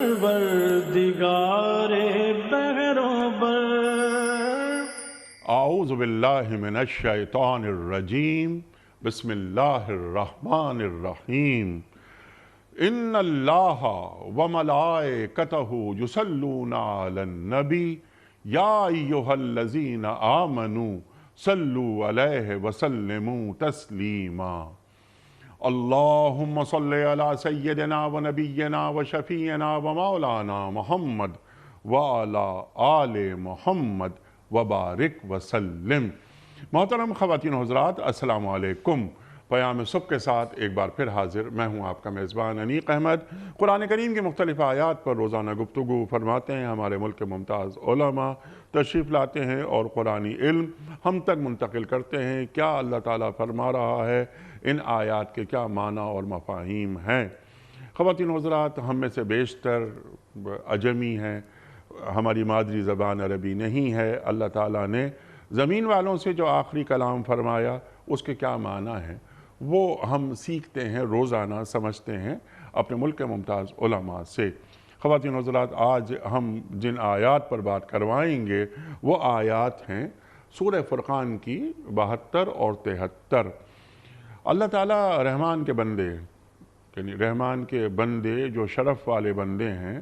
پروردگار بہروں بر اعوذ باللہ من الشیطان الرجیم بسم اللہ الرحمن الرحیم ان اللہ وملائکتہ یصلون علی النبی یا ایہا الذین آمنوا صلوا علیہ وسلموا تسلیما اللہم صلی علی سیدنا و نبینا و شفیعنا و مولانا محمد وعلی آل محمد وبارک وسلم۔ محترم خواتین و حضرات، السلام علیکم۔ پیام صبح کے ساتھ ایک بار پھر حاضر میں ہوں آپ کا میزبان انیق احمد۔ قرآن کریم کی مختلف آیات پر روزانہ گفتگو فرماتے ہیں ہمارے ملک کے ممتاز علماء، تشریف لاتے ہیں اور قرآنی علم ہم تک منتقل کرتے ہیں۔ کیا اللہ تعالیٰ فرما رہا ہے، ان آیات کے کیا معنی اور مفاہیم ہیں؟ خواتین و حضرات، ہم میں سے بیشتر عجمی ہیں، ہماری مادری زبان عربی نہیں ہے۔ اللہ تعالیٰ نے زمین والوں سے جو آخری کلام فرمایا اس کے کیا معنی ہیں وہ ہم سیکھتے ہیں، روزانہ سمجھتے ہیں اپنے ملک کے ممتاز علماء سے۔ خواتین و حضرات، آج ہم جن آیات پر بات کروائیں گے وہ آیات ہیں سورہ فرقان کی 72 اور 73۔ اللہ تعالیٰ رحمان کے بندے، یعنی رحمان کے بندے جو شرف والے بندے ہیں،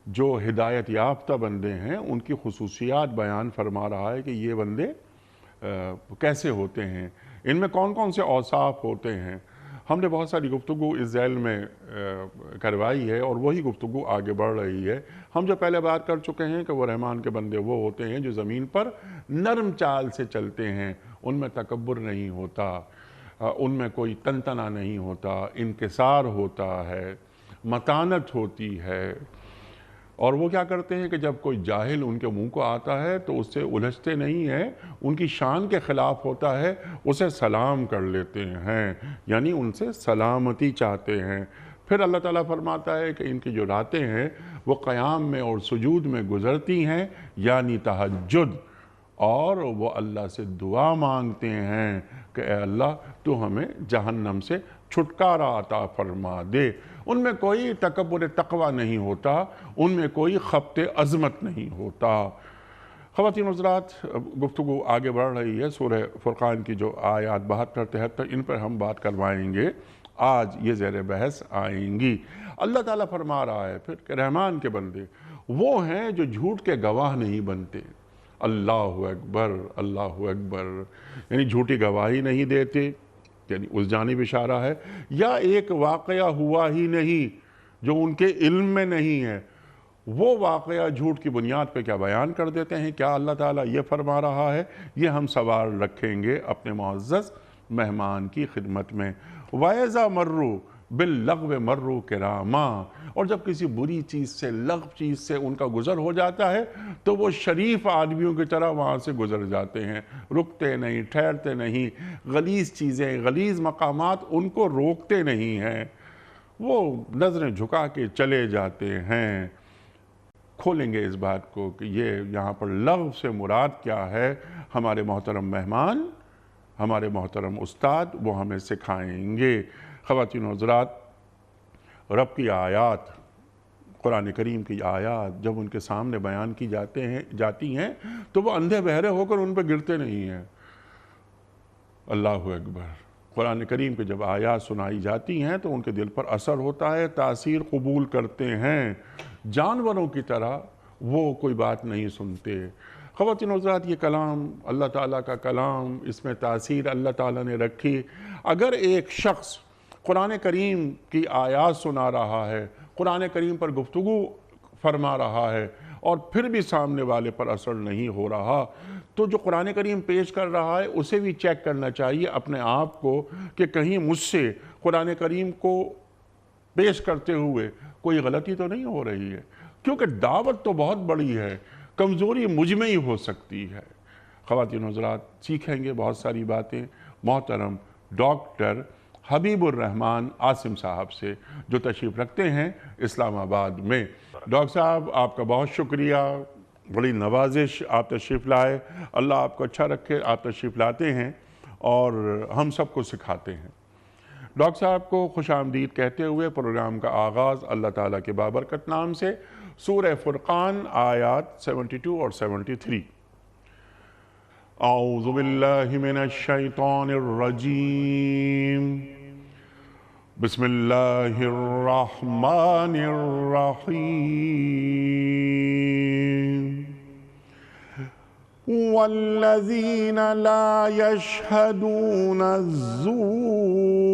جو ہدایت یافتہ بندے ہیں، ان کی خصوصیات بیان فرما رہا ہے کہ یہ بندے کیسے ہوتے ہیں، ان میں کون کون سے اوصاف ہوتے ہیں۔ ہم نے بہت ساری گفتگو اس ذیل میں کروائی ہے اور وہی گفتگو آگے بڑھ رہی ہے۔ ہم جو پہلے بات کر چکے ہیں کہ وہ رحمان کے بندے وہ ہوتے ہیں جو زمین پر نرم چال سے چلتے ہیں، ان میں تکبر نہیں ہوتا، ان میں کوئی تنتنا نہیں ہوتا، انکسار ہوتا ہے، متانت ہوتی ہے۔ اور وہ کیا کرتے ہیں کہ جب کوئی جاہل ان کے منہ کو آتا ہے تو اس سے الجھتے نہیں ہیں، ان کی شان کے خلاف ہوتا ہے اسے سلام کر لیتے ہیں، یعنی ان سے سلامتی چاہتے ہیں۔ پھر اللہ تعالیٰ فرماتا ہے کہ ان کی جو راتیں ہیں وہ قیام میں اور سجود میں گزرتی ہیں، یعنی تہجد، اور وہ اللہ سے دعا مانگتے ہیں کہ اے اللہ تو ہمیں جہنم سے چھٹکارا عطا فرما دے۔ ان میں کوئی تکبر تقوی نہیں ہوتا، ان میں کوئی خبط عظمت نہیں ہوتا۔ خواتین و حضرات، گفتگو آگے بڑھ رہی ہے۔ سورہ فرقان کی جو آیات 72 73 ان پر ہم بات کروائیں گے، آج یہ زیر بحث آئیں گی۔ اللہ تعالیٰ فرما رہا ہے پھر کہ رحمان کے بندے وہ ہیں جو جھوٹ کے گواہ نہیں بنتے۔ اللہ اکبر، اللہ اکبر، یعنی جھوٹی گواہی نہیں دیتے، یعنی اس جانب اشارہ ہے، یا ایک واقعہ ہوا ہی نہیں جو ان کے علم میں نہیں ہے وہ واقعہ جھوٹ کی بنیاد پہ کیا بیان کر دیتے ہیں۔ کیا اللہ تعالیٰ یہ فرما رہا ہے؟ یہ ہم سوال رکھیں گے اپنے معزز مہمان کی خدمت میں۔ وَإِذَا مَرُّوا بِاللَّغْوِ مَرُّوا كِرَامًا، اور جب کسی بری چیز سے، لغو چیز سے ان کا گزر ہو جاتا ہے تو وہ شریف آدمیوں کی طرح وہاں سے گزر جاتے ہیں، رکتے نہیں، ٹھہرتے نہیں، غلیظ چیزیں، غلیظ مقامات ان کو روکتے نہیں ہیں، وہ نظریں جھکا کے چلے جاتے ہیں۔ کھولیں گے اس بات کو کہ یہ یہاں پر لغو سے مراد کیا ہے۔ ہمارے محترم مہمان، ہمارے محترم استاد وہ ہمیں سکھائیں گے۔ خواتین و حضرات، رب کی آیات، قرآن کریم کی آیات جب ان کے سامنے بیان کی جاتی ہیں تو وہ اندھے بہرے ہو کر ان پہ گرتے نہیں ہیں۔ اللہ اکبر۔ قرآن کریم کے جب آیات سنائی جاتی ہیں تو ان کے دل پر اثر ہوتا ہے، تاثیر قبول کرتے ہیں، جانوروں کی طرح وہ کوئی بات نہیں سنتے۔ خواتین و حضرات، یہ کلام اللہ تعالیٰ کا کلام، اس میں تاثیر اللہ تعالیٰ نے رکھی۔ اگر ایک شخص قرآن کریم کی آیات سنا رہا ہے، قرآن کریم پر گفتگو فرما رہا ہے اور پھر بھی سامنے والے پر اثر نہیں ہو رہا، تو جو قرآن کریم پیش کر رہا ہے اسے بھی چیک کرنا چاہیے اپنے آپ کو کہ کہیں مجھ سے قرآن کریم کو پیش کرتے ہوئے کوئی غلطی تو نہیں ہو رہی ہے، کیونکہ دعوت تو بہت بڑی ہے، کمزوری مجھ میں ہی ہو سکتی ہے۔ خواتین و حضرات، سیکھیں گے بہت ساری باتیں محترم ڈاکٹر حبیب الرحمان عاصم صاحب سے، جو تشریف رکھتے ہیں اسلام آباد میں۔ ڈاکٹر صاحب، آپ کا بہت شکریہ، بڑی نوازش، آپ تشریف لائے۔ اللہ آپ کو اچھا رکھے، آپ تشریف لاتے ہیں اور ہم سب کو سکھاتے ہیں۔ ڈاکٹر صاحب کو خوش آمدید کہتے ہوئے پروگرام کا آغاز اللہ تعالیٰ کے بابرکت نام سے سورہ فرقان آیات 72 اور 73۔ اعوذ باللہ من الشیطان الرجیم، بسم اللہ الرحمن الرحیم۔ والذین لا یشہدون الزور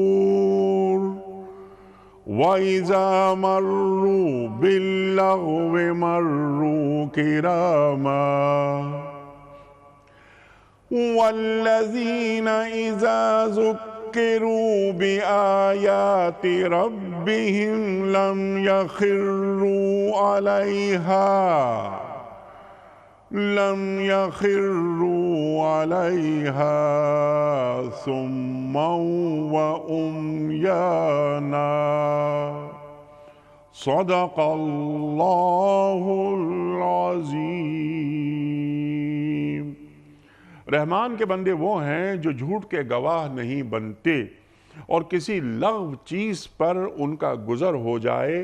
وَإِذَا مَرُّوا بِاللَّغْوِ مَرُّوا كِرَامًا وَالَّذِينَ إِذَا ذُكِّرُوا بِآيَاتِ رَبِّهِمْ لَمْ يَخِرُّوا عَلَيْهَا صُمًّا وَعُمْيَانًا۔ صدق اللہ العظیم۔ رحمان کے بندے وہ ہیں جو جھوٹ کے گواہ نہیں بنتے اور کسی لغو چیز پر ان کا گزر ہو جائے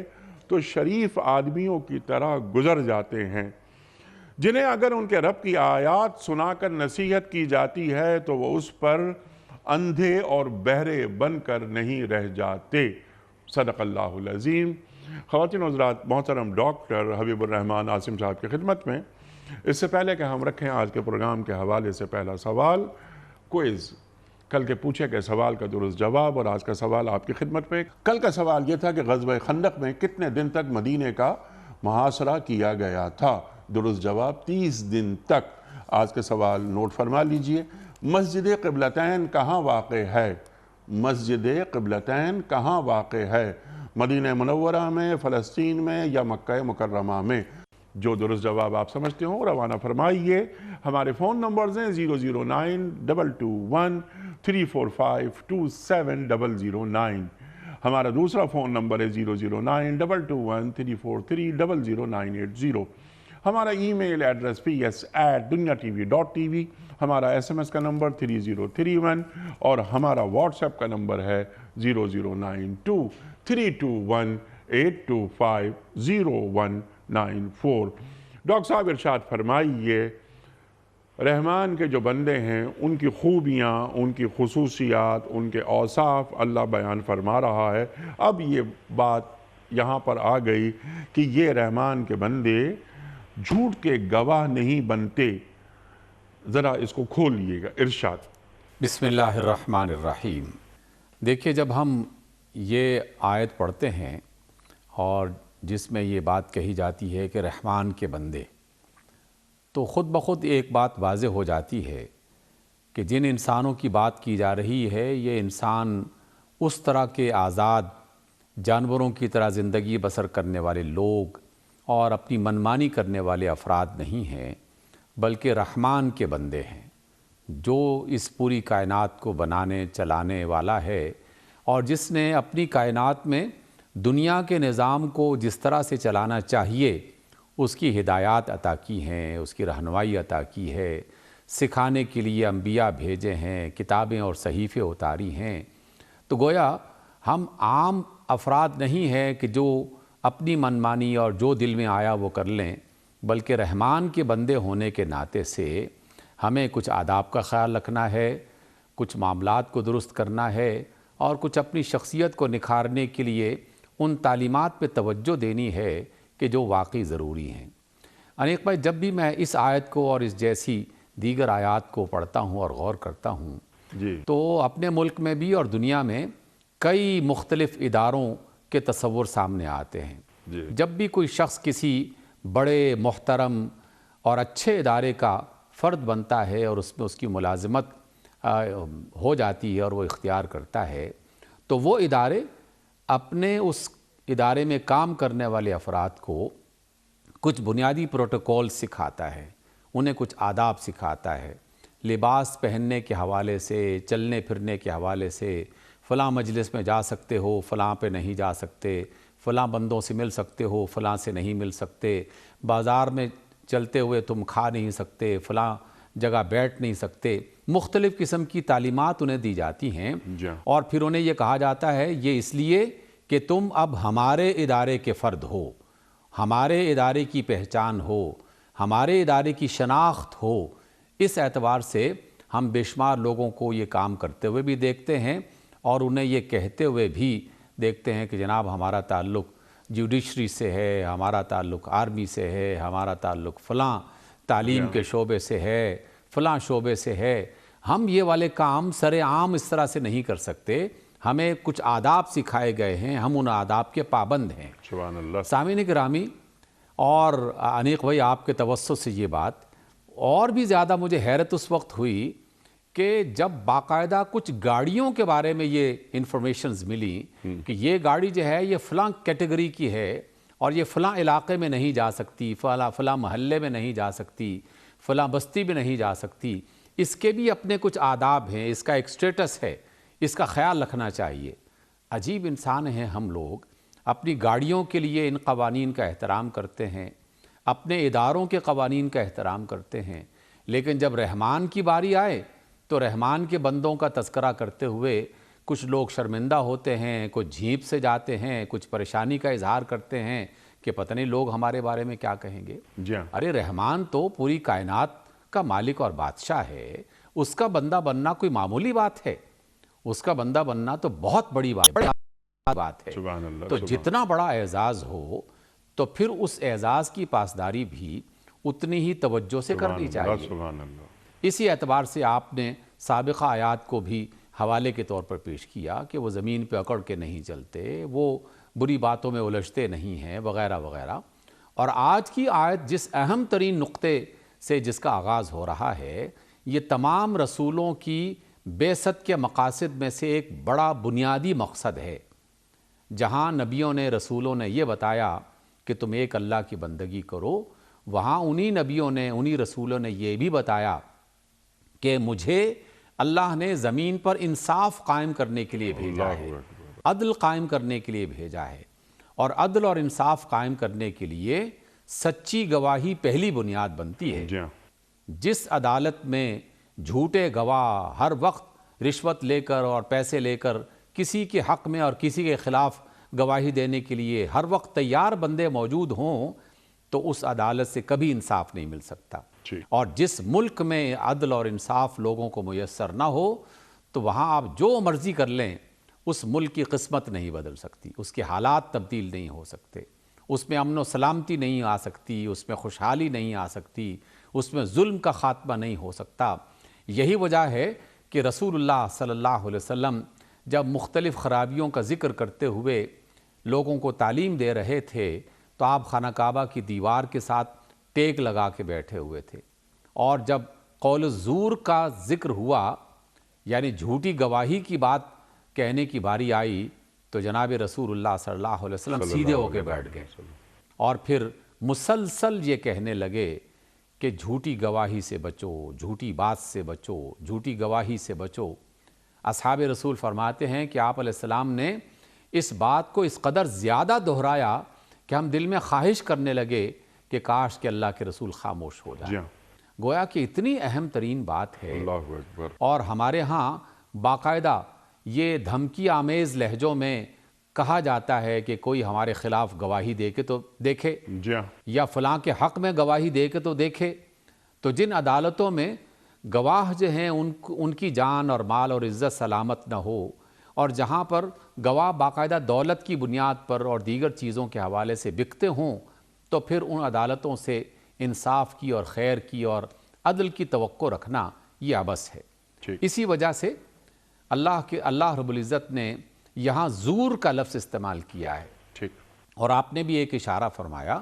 تو شریف آدمیوں کی طرح گزر جاتے ہیں، جنہیں اگر ان کے رب کی آیات سنا کر نصیحت کی جاتی ہے تو وہ اس پر اندھے اور بہرے بن کر نہیں رہ جاتے۔ صدق اللہ العظیم۔ خواتین و حضرات، محترم ڈاکٹر حبیب الرحمان عاصم صاحب کی خدمت میں اس سے پہلے کہ ہم رکھیں آج کے پروگرام کے حوالے سے پہلا سوال، کوئز، کل کے پوچھے گئے سوال کا درست جواب، اور آج کا سوال آپ کی خدمت میں۔ کل کا سوال یہ تھا کہ غزوہ خندق میں کتنے دن تک مدینے کا محاصرہ کیا گیا تھا؟ درست جواب 30 دن تک۔ آج کا سوال نوٹ فرما لیجئے، مسجد قبلتین کہاں واقع ہے؟ مسجد قبلتین کہاں واقع ہے؟ مدینہ منورہ میں، فلسطین میں یا مکہ مکرمہ میں؟ جو درست جواب آپ سمجھتے ہوں روانہ فرمائیے۔ ہمارے فون نمبرز ہیں 0092213452709۔ ہمارا دوسرا فون نمبر ہے 009221343000980۔ ہمارا ای میل ایڈریس ps@dunyatv.tv، ہمارا SMS کا نمبر 3031، اور ہمارا واٹس ایپ کا نمبر ہے 009232182509194۔ ڈاکٹر صاحب ارشاد فرمائیے، رحمان کے جو بندے ہیں ان کی خوبیاں، ان کی خصوصیات، ان کے اوصاف اللہ بیان فرما رہا ہے۔ اب یہ بات یہاں پر آ گئی کہ یہ رحمان کے بندے جھوٹ کے گواہ نہیں بنتے، ذرا اس کو کھول لیے گا۔ ارشاد۔ بسم اللہ الرحمن الرحیم۔ دیکھیے، جب ہم یہ آیت پڑھتے ہیں اور جس میں یہ بات کہی جاتی ہے کہ رحمان کے بندے، تو خود بخود ایک بات واضح ہو جاتی ہے کہ جن انسانوں کی بات کی جا رہی ہے یہ انسان اس طرح کے آزاد جانوروں کی طرح زندگی بسر کرنے والے لوگ اور اپنی منمانی کرنے والے افراد نہیں ہیں، بلکہ رحمان کے بندے ہیں، جو اس پوری کائنات کو بنانے چلانے والا ہے اور جس نے اپنی کائنات میں دنیا کے نظام کو جس طرح سے چلانا چاہیے اس کی ہدایات عطا کی ہیں، اس کی رہنمائی عطا کی ہے، سکھانے کے لیے انبیاء بھیجے ہیں، کتابیں اور صحیفے اتاری ہیں۔ تو گویا ہم عام افراد نہیں ہیں کہ جو اپنی منمانی اور جو دل میں آیا وہ کر لیں، بلکہ رحمان کے بندے ہونے کے ناطے سے ہمیں کچھ آداب کا خیال رکھنا ہے، کچھ معاملات کو درست کرنا ہے، اور کچھ اپنی شخصیت کو نکھارنے کے لیے ان تعلیمات پہ توجہ دینی ہے کہ جو واقعی ضروری ہیں۔ انیک بھائی، جب بھی میں اس آیت کو اور اس جیسی دیگر آیات کو پڑھتا ہوں اور غور کرتا ہوں تو اپنے ملک میں بھی اور دنیا میں کئی مختلف اداروں کے تصور سامنے آتے ہیں۔ جب بھی کوئی شخص کسی بڑے محترم اور اچھے ادارے کا فرد بنتا ہے اور اس میں اس کی ملازمت ہو جاتی ہے اور وہ اختیار کرتا ہے، تو وہ ادارے اپنے اس ادارے میں کام کرنے والے افراد کو کچھ بنیادی پروٹوکول سکھاتا ہے، انہیں کچھ آداب سکھاتا ہے، لباس پہننے کے حوالے سے، چلنے پھرنے کے حوالے سے، فلاں مجلس میں جا سکتے ہو، فلاں پہ نہیں جا سکتے، فلاں بندوں سے مل سکتے ہو، فلاں سے نہیں مل سکتے، بازار میں چلتے ہوئے تم کھا نہیں سکتے، فلاں جگہ بیٹھ نہیں سکتے، مختلف قسم کی تعلیمات انہیں دی جاتی ہیں، جی اور پھر انہیں یہ کہا جاتا ہے یہ اس لیے کہ تم اب ہمارے ادارے کے فرد ہو، ہمارے ادارے کی پہچان ہو، ہمارے ادارے کی شناخت ہو۔ اس اعتبار سے ہم بے شمار لوگوں کو یہ کام کرتے ہوئے بھی دیکھتے ہیں اور انہیں یہ کہتے ہوئے بھی دیکھتے ہیں کہ جناب ہمارا تعلق جوڈیشری سے ہے، ہمارا تعلق آرمی سے ہے، ہمارا تعلق فلاں تعلیم کے شعبے سے ہے، فلاں شعبے سے ہے۔ ہم یہ والے کام سر عام اس طرح سے نہیں کر سکتے، ہمیں کچھ آداب سکھائے گئے ہیں، ہم ان آداب کے پابند ہیں۔ سبحان اللہ۔ سامعین گرامی، اور انیق بھائی آپ کے توسط سے یہ بات اور بھی زیادہ مجھے حیرت اس وقت ہوئی کہ جب باقاعدہ کچھ گاڑیوں کے بارے میں یہ انفارمیشنز ملی کہ یہ گاڑی جو ہے یہ فلاں کیٹیگری کی ہے اور یہ فلاں علاقے میں نہیں جا سکتی، فلاں محلے میں نہیں جا سکتی، فلاں بستی میں نہیں جا سکتی، اس کے بھی اپنے کچھ آداب ہیں، اس کا ایک سٹیٹس ہے، اس کا خیال رکھنا چاہیے۔ عجیب انسان ہیں ہم لوگ، اپنی گاڑیوں کے لیے ان قوانین کا احترام کرتے ہیں، اپنے اداروں کے قوانین کا احترام کرتے ہیں، لیکن جب رحمان کی باری آئے تو رحمان کے بندوں کا تذکرہ کرتے ہوئے کچھ لوگ شرمندہ ہوتے ہیں، کچھ جھیپ سے جاتے ہیں، کچھ پریشانی کا اظہار کرتے ہیں کہ پتہ نہیں لوگ ہمارے بارے میں کیا کہیں گے۔ جی ہاں، ارے رحمان تو پوری کائنات کا مالک اور بادشاہ ہے، اس کا بندہ بننا کوئی معمولی بات ہے، اس کا بندہ بننا تو بہت بڑی بات ہے۔ سبحان اللہ۔ تو جتنا بڑا اعزاز ہو تو پھر اس اعزاز کی پاسداری بھی اتنی ہی توجہ سے کرنی چاہیے۔ سبحان اللہ۔ اسی اعتبار سے آپ نے سابقہ آیات کو بھی حوالے کے طور پر پیش کیا کہ وہ زمین پہ اکڑ کے نہیں چلتے، وہ بری باتوں میں الجھتے نہیں ہیں، وغیرہ وغیرہ۔ اور آج کی آیت جس اہم ترین نقطے سے جس کا آغاز ہو رہا ہے، یہ تمام رسولوں کی بعثت کے مقاصد میں سے ایک بڑا بنیادی مقصد ہے۔ جہاں نبیوں نے، رسولوں نے یہ بتایا کہ تم ایک اللہ کی بندگی کرو، وہاں انہی نبیوں نے، انہی رسولوں نے یہ بھی بتایا کہ مجھے اللہ نے زمین پر انصاف قائم کرنے کے لیے بھیجا ہے، عدل قائم کرنے کے لیے بھیجا ہے، اور عدل اور انصاف قائم کرنے کے لیے سچی گواہی پہلی بنیاد بنتی ہے۔ جی ہاں، جس عدالت میں جھوٹے گواہ ہر وقت رشوت لے کر اور پیسے لے کر کسی کے حق میں اور کسی کے خلاف گواہی دینے کے لیے ہر وقت تیار بندے موجود ہوں تو اس عدالت سے کبھی انصاف نہیں مل سکتا۔ اور جس ملک میں عدل اور انصاف لوگوں کو میسر نہ ہو تو وہاں آپ جو مرضی کر لیں، اس ملک کی قسمت نہیں بدل سکتی، اس کے حالات تبدیل نہیں ہو سکتے، اس میں امن و سلامتی نہیں آ سکتی، اس میں خوشحالی نہیں آ سکتی، اس میں ظلم کا خاتمہ نہیں ہو سکتا۔ یہی وجہ ہے کہ رسول اللہ صلی اللہ علیہ وسلم جب مختلف خرابیوں کا ذکر کرتے ہوئے لوگوں کو تعلیم دے رہے تھے تو آپ خانہ کعبہ کی دیوار کے ساتھ ٹیک لگا کے بیٹھے ہوئے تھے، اور جب قول الزور کا ذکر ہوا یعنی جھوٹی گواہی کی بات کہنے کی باری آئی تو جناب رسول اللہ صلی اللہ علیہ وسلم سیدھے ہو کے بیٹھ گئے اور پھر مسلسل یہ کہنے لگے کہ جھوٹی گواہی سے بچو، جھوٹی بات سے بچو، جھوٹی گواہی سے بچو۔ اصحاب رسول فرماتے ہیں کہ آپ علیہ السلام نے اس بات کو اس قدر زیادہ دہرایا کہ ہم دل میں خواہش کرنے لگے کہ کاش کہ اللہ کے رسول خاموش ہو جائے۔ گویا کہ اتنی اہم ترین بات ہے، اللہ اکبر۔ اور ہمارے ہاں باقاعدہ یہ دھمکی آمیز لہجوں میں کہا جاتا ہے کہ کوئی ہمارے خلاف گواہی دے کے تو دیکھے، یا فلاں کے حق میں گواہی دے کے تو دیکھے۔ تو جن عدالتوں میں گواہ جو ہیں ان کی جان اور مال اور عزت سلامت نہ ہو، اور جہاں پر گواہ باقاعدہ دولت کی بنیاد پر اور دیگر چیزوں کے حوالے سے بکتے ہوں، تو پھر ان عدالتوں سے انصاف کی اور خیر کی اور عدل کی توقع رکھنا یہ عبث ہے۔ اسی وجہ سے اللہ رب العزت نے یہاں زور کا لفظ استعمال کیا ہے، اور آپ نے بھی ایک اشارہ فرمایا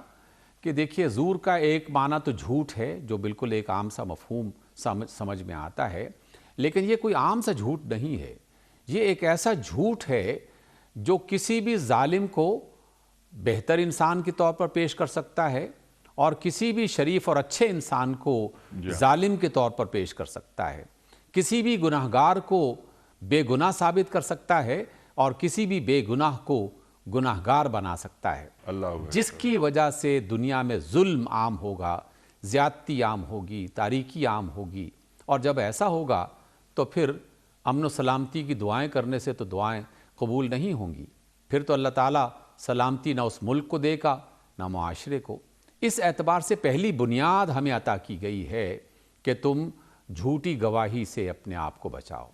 کہ دیکھیے زور کا ایک معنی تو جھوٹ ہے جو بالکل ایک عام سا مفہوم سمجھ میں آتا ہے، لیکن یہ کوئی عام سا جھوٹ نہیں ہے، یہ ایک ایسا جھوٹ ہے جو کسی بھی ظالم کو بہتر انسان کے طور پر پیش کر سکتا ہے اور کسی بھی شریف اور اچھے انسان کو ظالم کے طور پر پیش کر سکتا ہے، کسی بھی گناہگار کو بے گناہ ثابت کر سکتا ہے اور کسی بھی بے گناہ کو گناہگار بنا سکتا ہے۔ جس کی وجہ سے دنیا میں ظلم عام ہوگا، زیادتی عام ہوگی، تاریکی عام ہوگی، اور جب ایسا ہوگا تو پھر امن و سلامتی کی دعائیں کرنے سے تو دعائیں قبول نہیں ہوں گی، پھر تو اللہ تعالیٰ سلامتی نہ اس ملک کو دے گا نہ معاشرے کو۔ اس اعتبار سے پہلی بنیاد ہمیں عطا کی گئی ہے کہ تم جھوٹی گواہی سے اپنے آپ کو بچاؤ۔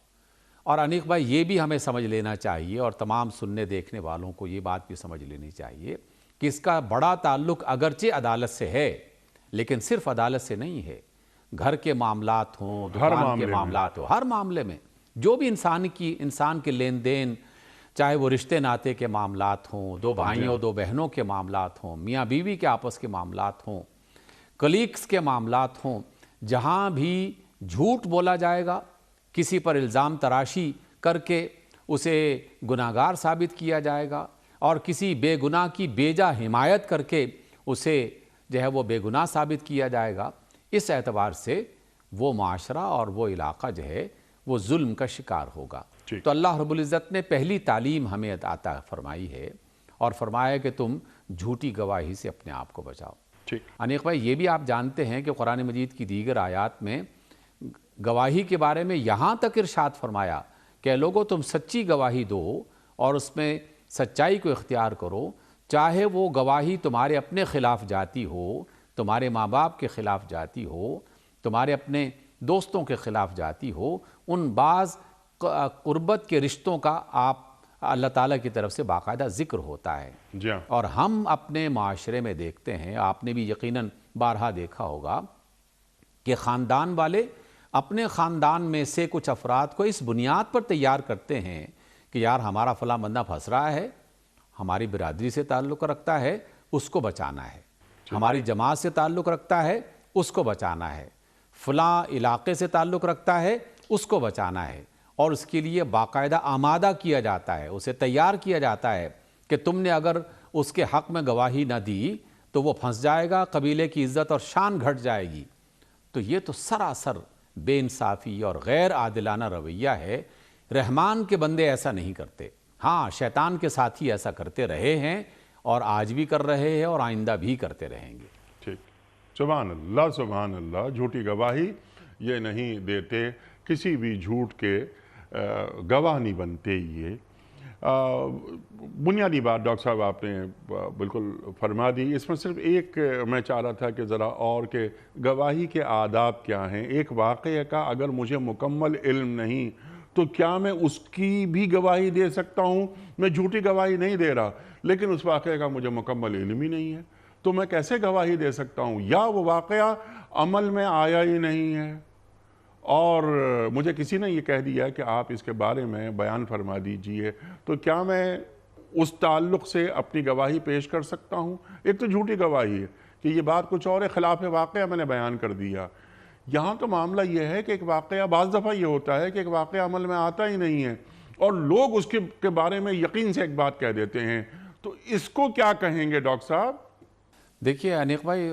اور انیق بھائی یہ بھی ہمیں سمجھ لینا چاہیے، اور تمام سننے دیکھنے والوں کو یہ بات بھی سمجھ لینی چاہیے کہ اس کا بڑا تعلق اگرچہ عدالت سے ہے، لیکن صرف عدالت سے نہیں ہے، گھر کے معاملات ہوں، دکان کے معاملات ہوں، ہر معاملے میں جو بھی انسان کے لین دین، چاہے وہ رشتے ناتے کے معاملات ہوں، دو بھائیوں دو بہنوں کے معاملات ہوں، میاں بیوی کے آپس کے معاملات ہوں، کلیگز کے معاملات ہوں، جہاں بھی جھوٹ بولا جائے گا، کسی پر الزام تراشی کر کے اسے گناہگار ثابت کیا جائے گا، اور کسی بے گناہ کی بیجا حمایت کر کے اسے جو ہے وہ بے گناہ ثابت کیا جائے گا، اس اعتبار سے وہ معاشرہ اور وہ علاقہ جو ہے وہ ظلم کا شکار ہوگا۔ تو اللہ رب العزت نے پہلی تعلیم ہمیں عطا فرمائی ہے اور فرمایا کہ تم جھوٹی گواہی سے اپنے آپ کو بچاؤ۔ انیق بھائی یہ بھی آپ جانتے ہیں کہ قرآن مجید کی دیگر آیات میں گواہی کے بارے میں یہاں تک ارشاد فرمایا کہ لوگوں تم سچی گواہی دو اور اس میں سچائی کو اختیار کرو، چاہے وہ گواہی تمہارے اپنے خلاف جاتی ہو، تمہارے ماں باپ کے خلاف جاتی ہو، تمہارے اپنے دوستوں کے خلاف جاتی ہو، ان بعض قربت کے رشتوں کا آپ اللہ تعالیٰ کی طرف سے باقاعدہ ذکر ہوتا ہے۔ اور ہم اپنے معاشرے میں دیکھتے ہیں، آپ نے بھی یقیناً بارہا دیکھا ہوگا کہ خاندان والے اپنے خاندان میں سے کچھ افراد کو اس بنیاد پر تیار کرتے ہیں کہ یار ہمارا فلاں بندہ پھنس رہا ہے، ہماری برادری سے تعلق رکھتا ہے، اس کو بچانا ہے، ہماری جماعت سے تعلق رکھتا ہے، اس کو بچانا ہے، فلاں علاقے سے تعلق رکھتا ہے، اس کو بچانا ہے، اور اس کے لیے باقاعدہ آمادہ کیا جاتا ہے، اسے تیار کیا جاتا ہے کہ تم نے اگر اس کے حق میں گواہی نہ دی تو وہ پھنس جائے گا، قبیلے کی عزت اور شان گھٹ جائے گی۔ تو یہ تو سراسر بے انصافی اور غیر عادلانہ رویہ ہے۔ رحمان کے بندے ایسا نہیں کرتے، ہاں شیطان کے ساتھی ایسا کرتے رہے ہیں اور آج بھی کر رہے ہیں اور آئندہ بھی کرتے رہیں گے۔ ٹھیک، سبحان اللہ سبحان اللہ۔ جھوٹی گواہی یہ نہیں دیتے، کسی بھی جھوٹ کے گواہ نہیں بنتے۔ یہ بنیادی بات ڈاکٹر صاحب آپ نے بالکل فرما دی۔ اس میں صرف ایک میں چاہ رہا تھا کہ ذرا اور کہ گواہی کے آداب کیا ہیں۔ ایک واقعہ کا اگر مجھے مکمل علم نہیں تو کیا میں اس کی بھی گواہی دے سکتا ہوں؟ میں جھوٹی گواہی نہیں دے رہا، لیکن اس واقعے کا مجھے مکمل علم ہی نہیں ہے، تو میں کیسے گواہی دے سکتا ہوں؟ یا وہ واقعہ عمل میں آیا ہی نہیں ہے اور مجھے کسی نے یہ کہہ دیا کہ آپ اس کے بارے میں بیان فرما دیجئے، تو کیا میں اس تعلق سے اپنی گواہی پیش کر سکتا ہوں؟ ایک تو جھوٹی گواہی ہے کہ یہ بات کچھ اور ہے، خلاف واقعہ میں نے بیان کر دیا۔ یہاں تو معاملہ یہ ہے کہ ایک واقعہ، بعض دفعہ یہ ہوتا ہے کہ ایک واقعہ عمل میں آتا ہی نہیں ہے اور لوگ اس کے بارے میں یقین سے ایک بات کہہ دیتے ہیں، تو اس کو کیا کہیں گے ڈاکٹر صاحب؟ دیکھیے انیق بھائی،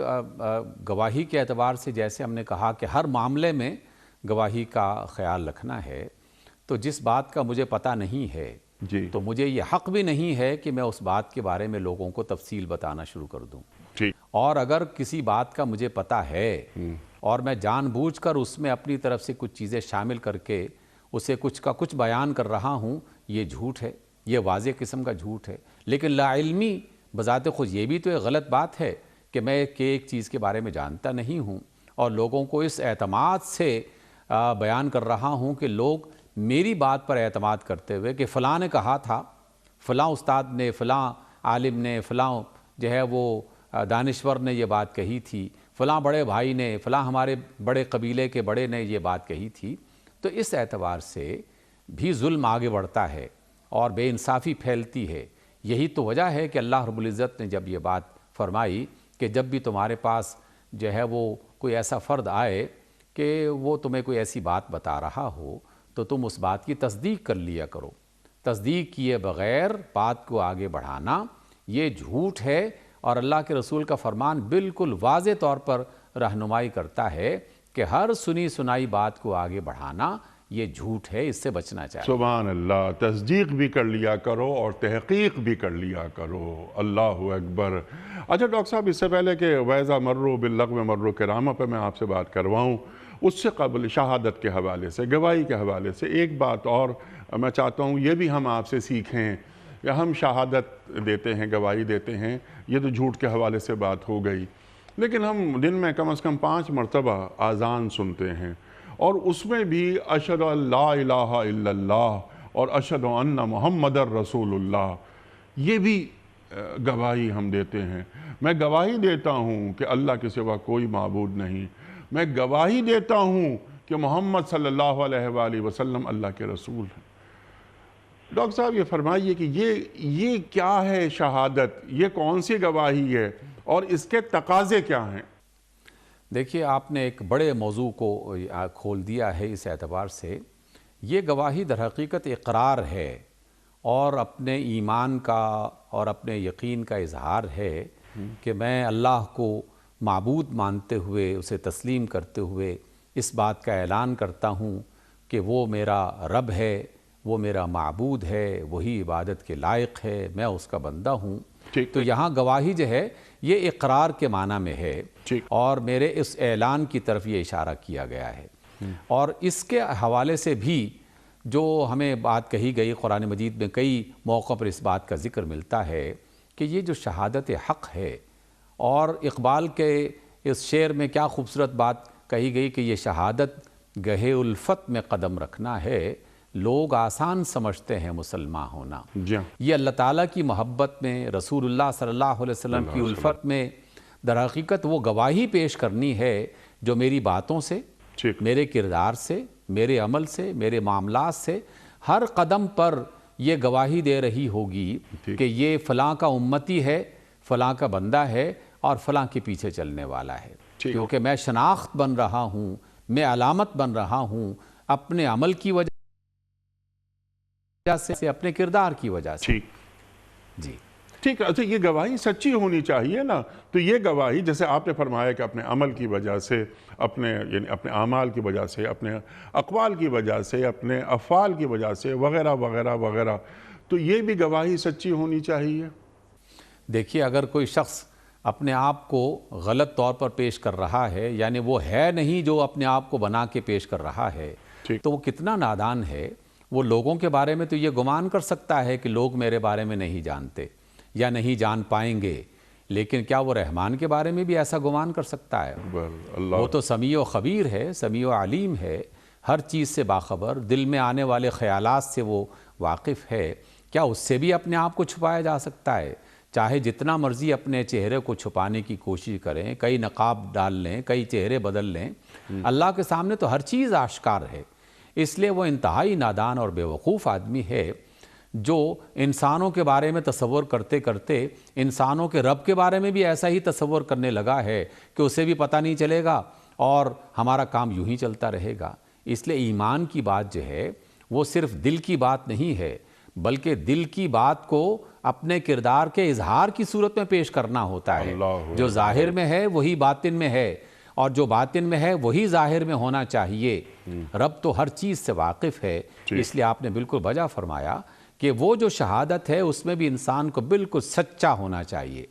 گواہی کے اعتبار سے جیسے ہم نے کہا کہ ہر معاملے میں گواہی کا خیال رکھنا ہے، تو جس بات کا مجھے پتہ نہیں ہے تو مجھے یہ حق بھی نہیں ہے کہ میں اس بات کے بارے میں لوگوں کو تفصیل بتانا شروع کر دوں۔ اور اگر کسی بات کا مجھے پتہ ہے اور میں جان بوجھ کر اس میں اپنی طرف سے کچھ چیزیں شامل کر کے اسے کچھ کا کچھ بیان کر رہا ہوں، یہ جھوٹ ہے، یہ واضح قسم کا جھوٹ ہے۔ لیکن لا علمی بذات خود یہ بھی تو ایک غلط بات ہے کہ میں ایک چیز کے بارے میں جانتا نہیں ہوں اور لوگوں کو اس اعتماد سے بیان کر رہا ہوں کہ لوگ میری بات پر اعتماد کرتے ہوئے کہ فلاں نے کہا تھا، فلاں استاد نے، فلاں عالم نے، فلاں جو ہے وہ دانشور نے یہ بات کہی تھی، فلاں بڑے بھائی نے، فلاں ہمارے بڑے قبیلے کے بڑے نے یہ بات کہی تھی، تو اس اعتبار سے بھی ظلم آگے بڑھتا ہے اور بے انصافی پھیلتی ہے۔ یہی تو وجہ ہے کہ اللہ رب العزت نے جب یہ بات فرمائی کہ جب بھی تمہارے پاس جو ہے وہ کوئی ایسا فرد آئے کہ وہ تمہیں کوئی ایسی بات بتا رہا ہو تو تم اس بات کی تصدیق کر لیا کرو۔ تصدیق کیے بغیر بات کو آگے بڑھانا یہ جھوٹ ہے، اور اللہ کے رسول کا فرمان بالکل واضح طور پر رہنمائی کرتا ہے کہ ہر سنی سنائی بات کو آگے بڑھانا یہ جھوٹ ہے، اس سے بچنا چاہیے۔ سبحان اللہ، تصدیق بھی کر لیا کرو اور تحقیق بھی کر لیا کرو۔ اللہ اکبر۔ اچھا ڈاکٹر صاحب، اس سے پہلے کہ وَإِذَا مَرُّوا بِاللَّغْوِ مَرُّوا کِرَامًا پہ میں آپ سے بات کرواؤں، اس سے قبل شہادت کے حوالے سے، گواہی کے حوالے سے ایک بات اور میں چاہتا ہوں یہ بھی ہم آپ سے سیکھیں کہ ہم شہادت دیتے ہیں، گواہی دیتے ہیں، یہ تو جھوٹ کے حوالے سے بات ہو گئی، لیکن ہم دن میں کم از کم 5 مرتبہ اذان سنتے ہیں، اور اس میں بھی اشہد ان لا الہ الا اللہ اور اشہد ان محمد رسول اللہ، یہ بھی گواہی ہم دیتے ہیں۔ میں گواہی دیتا ہوں کہ اللہ کے سوا کوئی معبود نہیں، میں گواہی دیتا ہوں کہ محمد صلی اللہ علیہ وآلہ وسلم اللہ کے رسول ہیں۔ ڈاکٹر صاحب یہ فرمائیے کہ یہ کیا ہے شہادت، یہ کون سی گواہی ہے اور اس کے تقاضے کیا ہیں؟ دیکھیے، آپ نے ایک بڑے موضوع کو کھول دیا ہے اس اعتبار سے۔ یہ گواہی در حقیقت اقرار ہے اور اپنے ایمان کا اور اپنے یقین کا اظہار ہے کہ میں اللہ کو معبود مانتے ہوئے، اسے تسلیم کرتے ہوئے اس بات کا اعلان کرتا ہوں کہ وہ میرا رب ہے، وہ میرا معبود ہے، وہی عبادت کے لائق ہے، میں اس کا بندہ ہوں۔ تو یہاں گواہی جو ہے یہ اقرار کے معنی میں ہے، اور میرے اس اعلان کی طرف یہ اشارہ کیا گیا ہے۔ اور اس کے حوالے سے بھی جو ہمیں بات کہی گئی، قرآن مجید میں کئی موقع پر اس بات کا ذکر ملتا ہے کہ یہ جو شہادت حق ہے، اور اقبال کے اس شعر میں کیا خوبصورت بات کہی گئی کہ یہ شہادت گہے الفت میں قدم رکھنا ہے، لوگ آسان سمجھتے ہیں مسلمان ہونا۔ یہ اللہ تعالیٰ کی محبت میں، رسول اللہ صلی اللہ علیہ وسلم کی الفت میں در حقیقت وہ گواہی پیش کرنی ہے جو میری باتوں سے، میرے کردار سے، میرے عمل سے، میرے معاملات سے ہر قدم پر یہ گواہی دے رہی ہوگی کہ یہ فلاں کا امتی ہے، فلاں کا بندہ ہے اور فلاں کے پیچھے چلنے والا ہے، کیونکہ میں شناخت بن رہا ہوں، میں علامت بن رہا ہوں اپنے عمل کی وجہ سے، اپنے کردار کی وجہ سے۔ جی ٹھیک ہے۔ اچھا، یہ گواہی سچی ہونی چاہیے نا؟ تو یہ گواہی جیسے آپ نے فرمایا کہ اپنے عمل کی وجہ سے، یعنی اپنے اعمال کی وجہ سے، اپنے اقوال کی وجہ سے، اپنے افعال کی وجہ سے، وغیرہ وغیرہ وغیرہ، تو یہ بھی گواہی سچی ہونی چاہیے۔ دیکھیے، اگر کوئی شخص اپنے آپ کو غلط طور پر پیش کر رہا ہے، یعنی وہ ہے نہیں جو اپنے آپ کو بنا کے پیش کر رہا ہے، تو وہ کتنا نادان ہے۔ وہ لوگوں کے بارے میں تو یہ گمان کر سکتا ہے کہ لوگ میرے بارے میں نہیں جانتے یا نہیں جان پائیں گے، لیکن کیا وہ رحمان کے بارے میں بھی ایسا گمان کر سکتا ہے؟ وہ تو سمیع و خبیر ہے، سمیع و علیم ہے، ہر چیز سے باخبر، دل میں آنے والے خیالات سے وہ واقف ہے۔ کیا اس سے بھی اپنے آپ کو چھپایا جا سکتا ہے؟ چاہے جتنا مرضی اپنے چہرے کو چھپانے کی کوشش کریں، کئی نقاب ڈال لیں، کئی چہرے بدل لیں، اللہ کے سامنے تو ہر چیز آشکار ہے۔ اس لیے وہ انتہائی نادان اور بیوقوف آدمی ہے جو انسانوں کے بارے میں تصور کرتے کرتے انسانوں کے رب کے بارے میں بھی ایسا ہی تصور کرنے لگا ہے کہ اسے بھی پتہ نہیں چلے گا اور ہمارا کام یوں ہی چلتا رہے گا۔ اس لیے ایمان کی بات جو ہے وہ صرف دل کی بات نہیں ہے، بلکہ دل کی بات کو اپنے کردار کے اظہار کی صورت میں پیش کرنا ہوتا ہے۔ جو ظاہر میں ہے وہی باطن میں ہے، اور جو باطن میں ہے وہی ظاہر میں ہونا چاہیے۔ رب تو ہر چیز سے واقف ہے، اس لیے آپ نے بالکل بجا فرمایا کہ وہ جو شہادت ہے اس میں بھی انسان کو بالکل سچا ہونا چاہیے،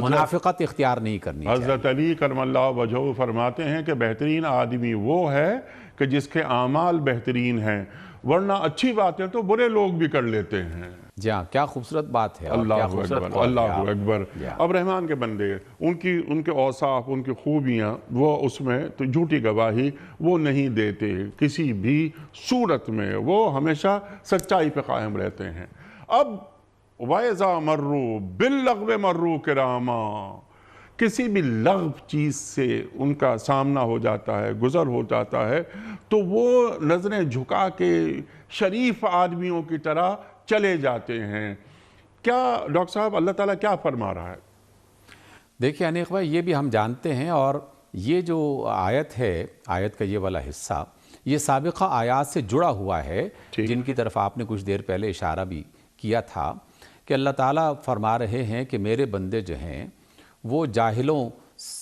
منافقت اختیار نہیں کرنی چاہیے۔ حضرت علی کرم اللہ وجہہ فرماتے ہیں کہ بہترین آدمی وہ ہے کہ جس کے اعمال بہترین ہیں، ورنہ اچھی باتیں تو برے لوگ بھی کر لیتے ہیں۔ جی ہاں، کیا خوبصورت بات ہے۔ اللہ اکبر، اللہ اکبر۔ اب رحمان کے بندے، ان کے اوصاف، ان کی خوبیاں، وہ اس میں تو جھوٹی گواہی وہ نہیں دیتے کسی بھی صورت میں، وہ ہمیشہ سچائی پہ قائم رہتے ہیں۔ اب وَإِذَا مَرُّوا بِاللَّغْوِ مَرُّوا كِرَامًا، کسی بھی لغو چیز سے ان کا سامنا ہو جاتا ہے، گزر ہو جاتا ہے، تو وہ نظریں جھکا کے شریف آدمیوں کی طرح چلے جاتے ہیں۔ کیا ڈاکٹر صاحب اللہ تعالیٰ کیا فرما رہا ہے؟ دیکھیں انیق بھائی، یہ بھی ہم جانتے ہیں، اور یہ جو آیت ہے، آیت کا یہ والا حصہ، یہ سابقہ آیات سے جڑا ہوا ہے، جن کی طرف آپ نے کچھ دیر پہلے اشارہ بھی کیا تھا کہ اللہ تعالیٰ فرما رہے ہیں کہ میرے بندے جو ہیں وہ جاہلوں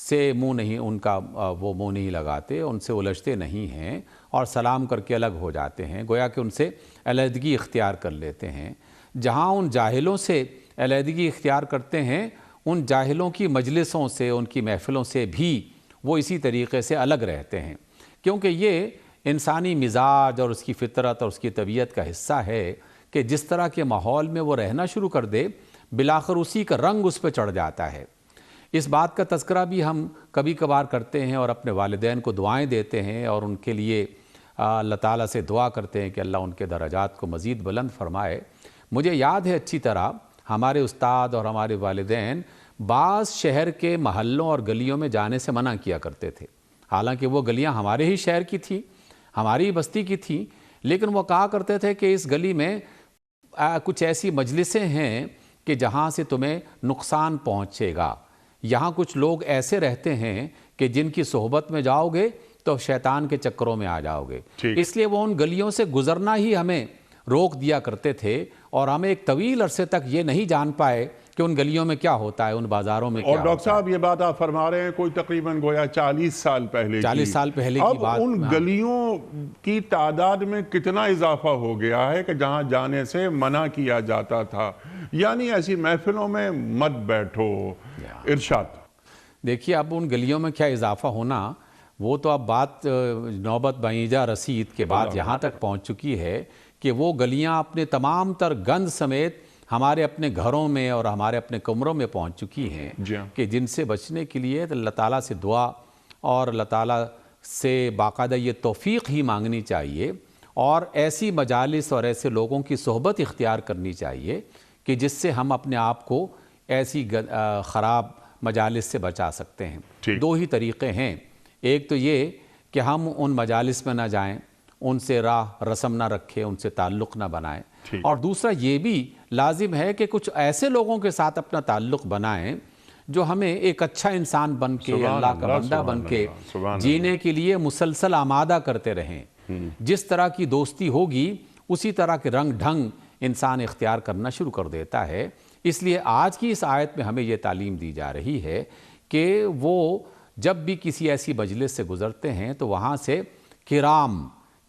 سے منہ نہیں ان کا وہ منہ نہیں لگاتے، ان سے الجھتے نہیں ہیں اور سلام کر کے الگ ہو جاتے ہیں، گویا کہ ان سے علیحدگی اختیار کر لیتے ہیں۔ جہاں ان جاہلوں سے علیحدگی اختیار کرتے ہیں، ان جاہلوں کی مجلسوں سے، ان کی محفلوں سے بھی وہ اسی طریقے سے الگ رہتے ہیں، کیونکہ یہ انسانی مزاج اور اس کی فطرت اور اس کی طبیعت کا حصہ ہے کہ جس طرح کے ماحول میں وہ رہنا شروع کر دے بالآخر اسی کا رنگ اس پہ چڑھ جاتا ہے۔ اس بات کا تذکرہ بھی ہم کبھی کبھار کرتے ہیں اور اپنے والدین کو دعائیں دیتے ہیں اور ان کے لیے اللہ تعالیٰ سے دعا کرتے ہیں کہ اللہ ان کے درجات کو مزید بلند فرمائے۔ مجھے یاد ہے اچھی طرح ہمارے استاد اور ہمارے والدین بعض شہر کے محلوں اور گلیوں میں جانے سے منع کیا کرتے تھے، حالانکہ وہ گلیاں ہمارے ہی شہر کی تھیں، ہماری ہی بستی کی تھیں، لیکن وہ کہا کرتے تھے کہ اس گلی میں کچھ ایسی مجلسیں ہیں کہ جہاں سے تمہیں نقصان پہنچے گا، یہاں کچھ لوگ ایسے رہتے ہیں کہ جن کی صحبت میں جاؤ گے تو شیطان کے چکروں میں آ جاؤ گے، اس لیے وہ ان گلیوں سے گزرنا ہی ہمیں روک دیا کرتے تھے اور ہمیں ایک طویل عرصے تک یہ نہیں جان پائے کہ ان گلیوں میں کیا ہوتا ہے، ان بازاروں میں کیا ہوتا ہے۔ اور ڈاکٹر صاحب یہ بات آپ فرما رہے ہیں کوئی تقریباً گویا 40 سال پہلے 40 سال پہلے کی بات۔ اب ان گلیوں کی تعداد میں کتنا اضافہ ہو گیا ہے کہ جہاں جانے سے منع کیا جاتا تھا، یعنی ایسی محفلوں میں مت بیٹھو۔ ارشاد۔ دیکھیے اب ان گلیوں میں کیا اضافہ ہونا، وہ تو اب بات نوبت بعیجا رسید کے بعد یہاں تک پہنچ چکی ہے کہ وہ گلیاں اپنے تمام تر گند سمیت ہمارے اپنے گھروں میں اور ہمارے اپنے کمروں میں پہنچ چکی ہیں کہ جن سے بچنے کے لیے اللہ تعالیٰ سے دعا اور اللہ تعالیٰ سے باقاعدہ یہ توفیق ہی مانگنی چاہیے اور ایسی مجالس اور ایسے لوگوں کی صحبت اختیار کرنی چاہیے کہ جس سے ہم اپنے آپ کو ایسی خراب مجالس سے بچا سکتے ہیں۔ دو ہی طریقے ہیں، ایک تو یہ کہ ہم ان مجالس میں نہ جائیں، ان سے راہ رسم نہ رکھیں، ان سے تعلق نہ بنائیں، اور دوسرا یہ بھی لازم ہے کہ کچھ ایسے لوگوں کے ساتھ اپنا تعلق بنائیں جو ہمیں ایک اچھا انسان بن کے، اللہ کا بندہ بن کے جینے کے لیے مسلسل آمادہ کرتے رہیں۔ جس طرح کی دوستی ہوگی اسی طرح کے رنگ ڈھنگ انسان اختیار کرنا شروع کر دیتا ہے۔ اس لیے آج کی اس آیت میں ہمیں یہ تعلیم دی جا رہی ہے کہ وہ جب بھی کسی ایسی مجلس سے گزرتے ہیں تو وہاں سے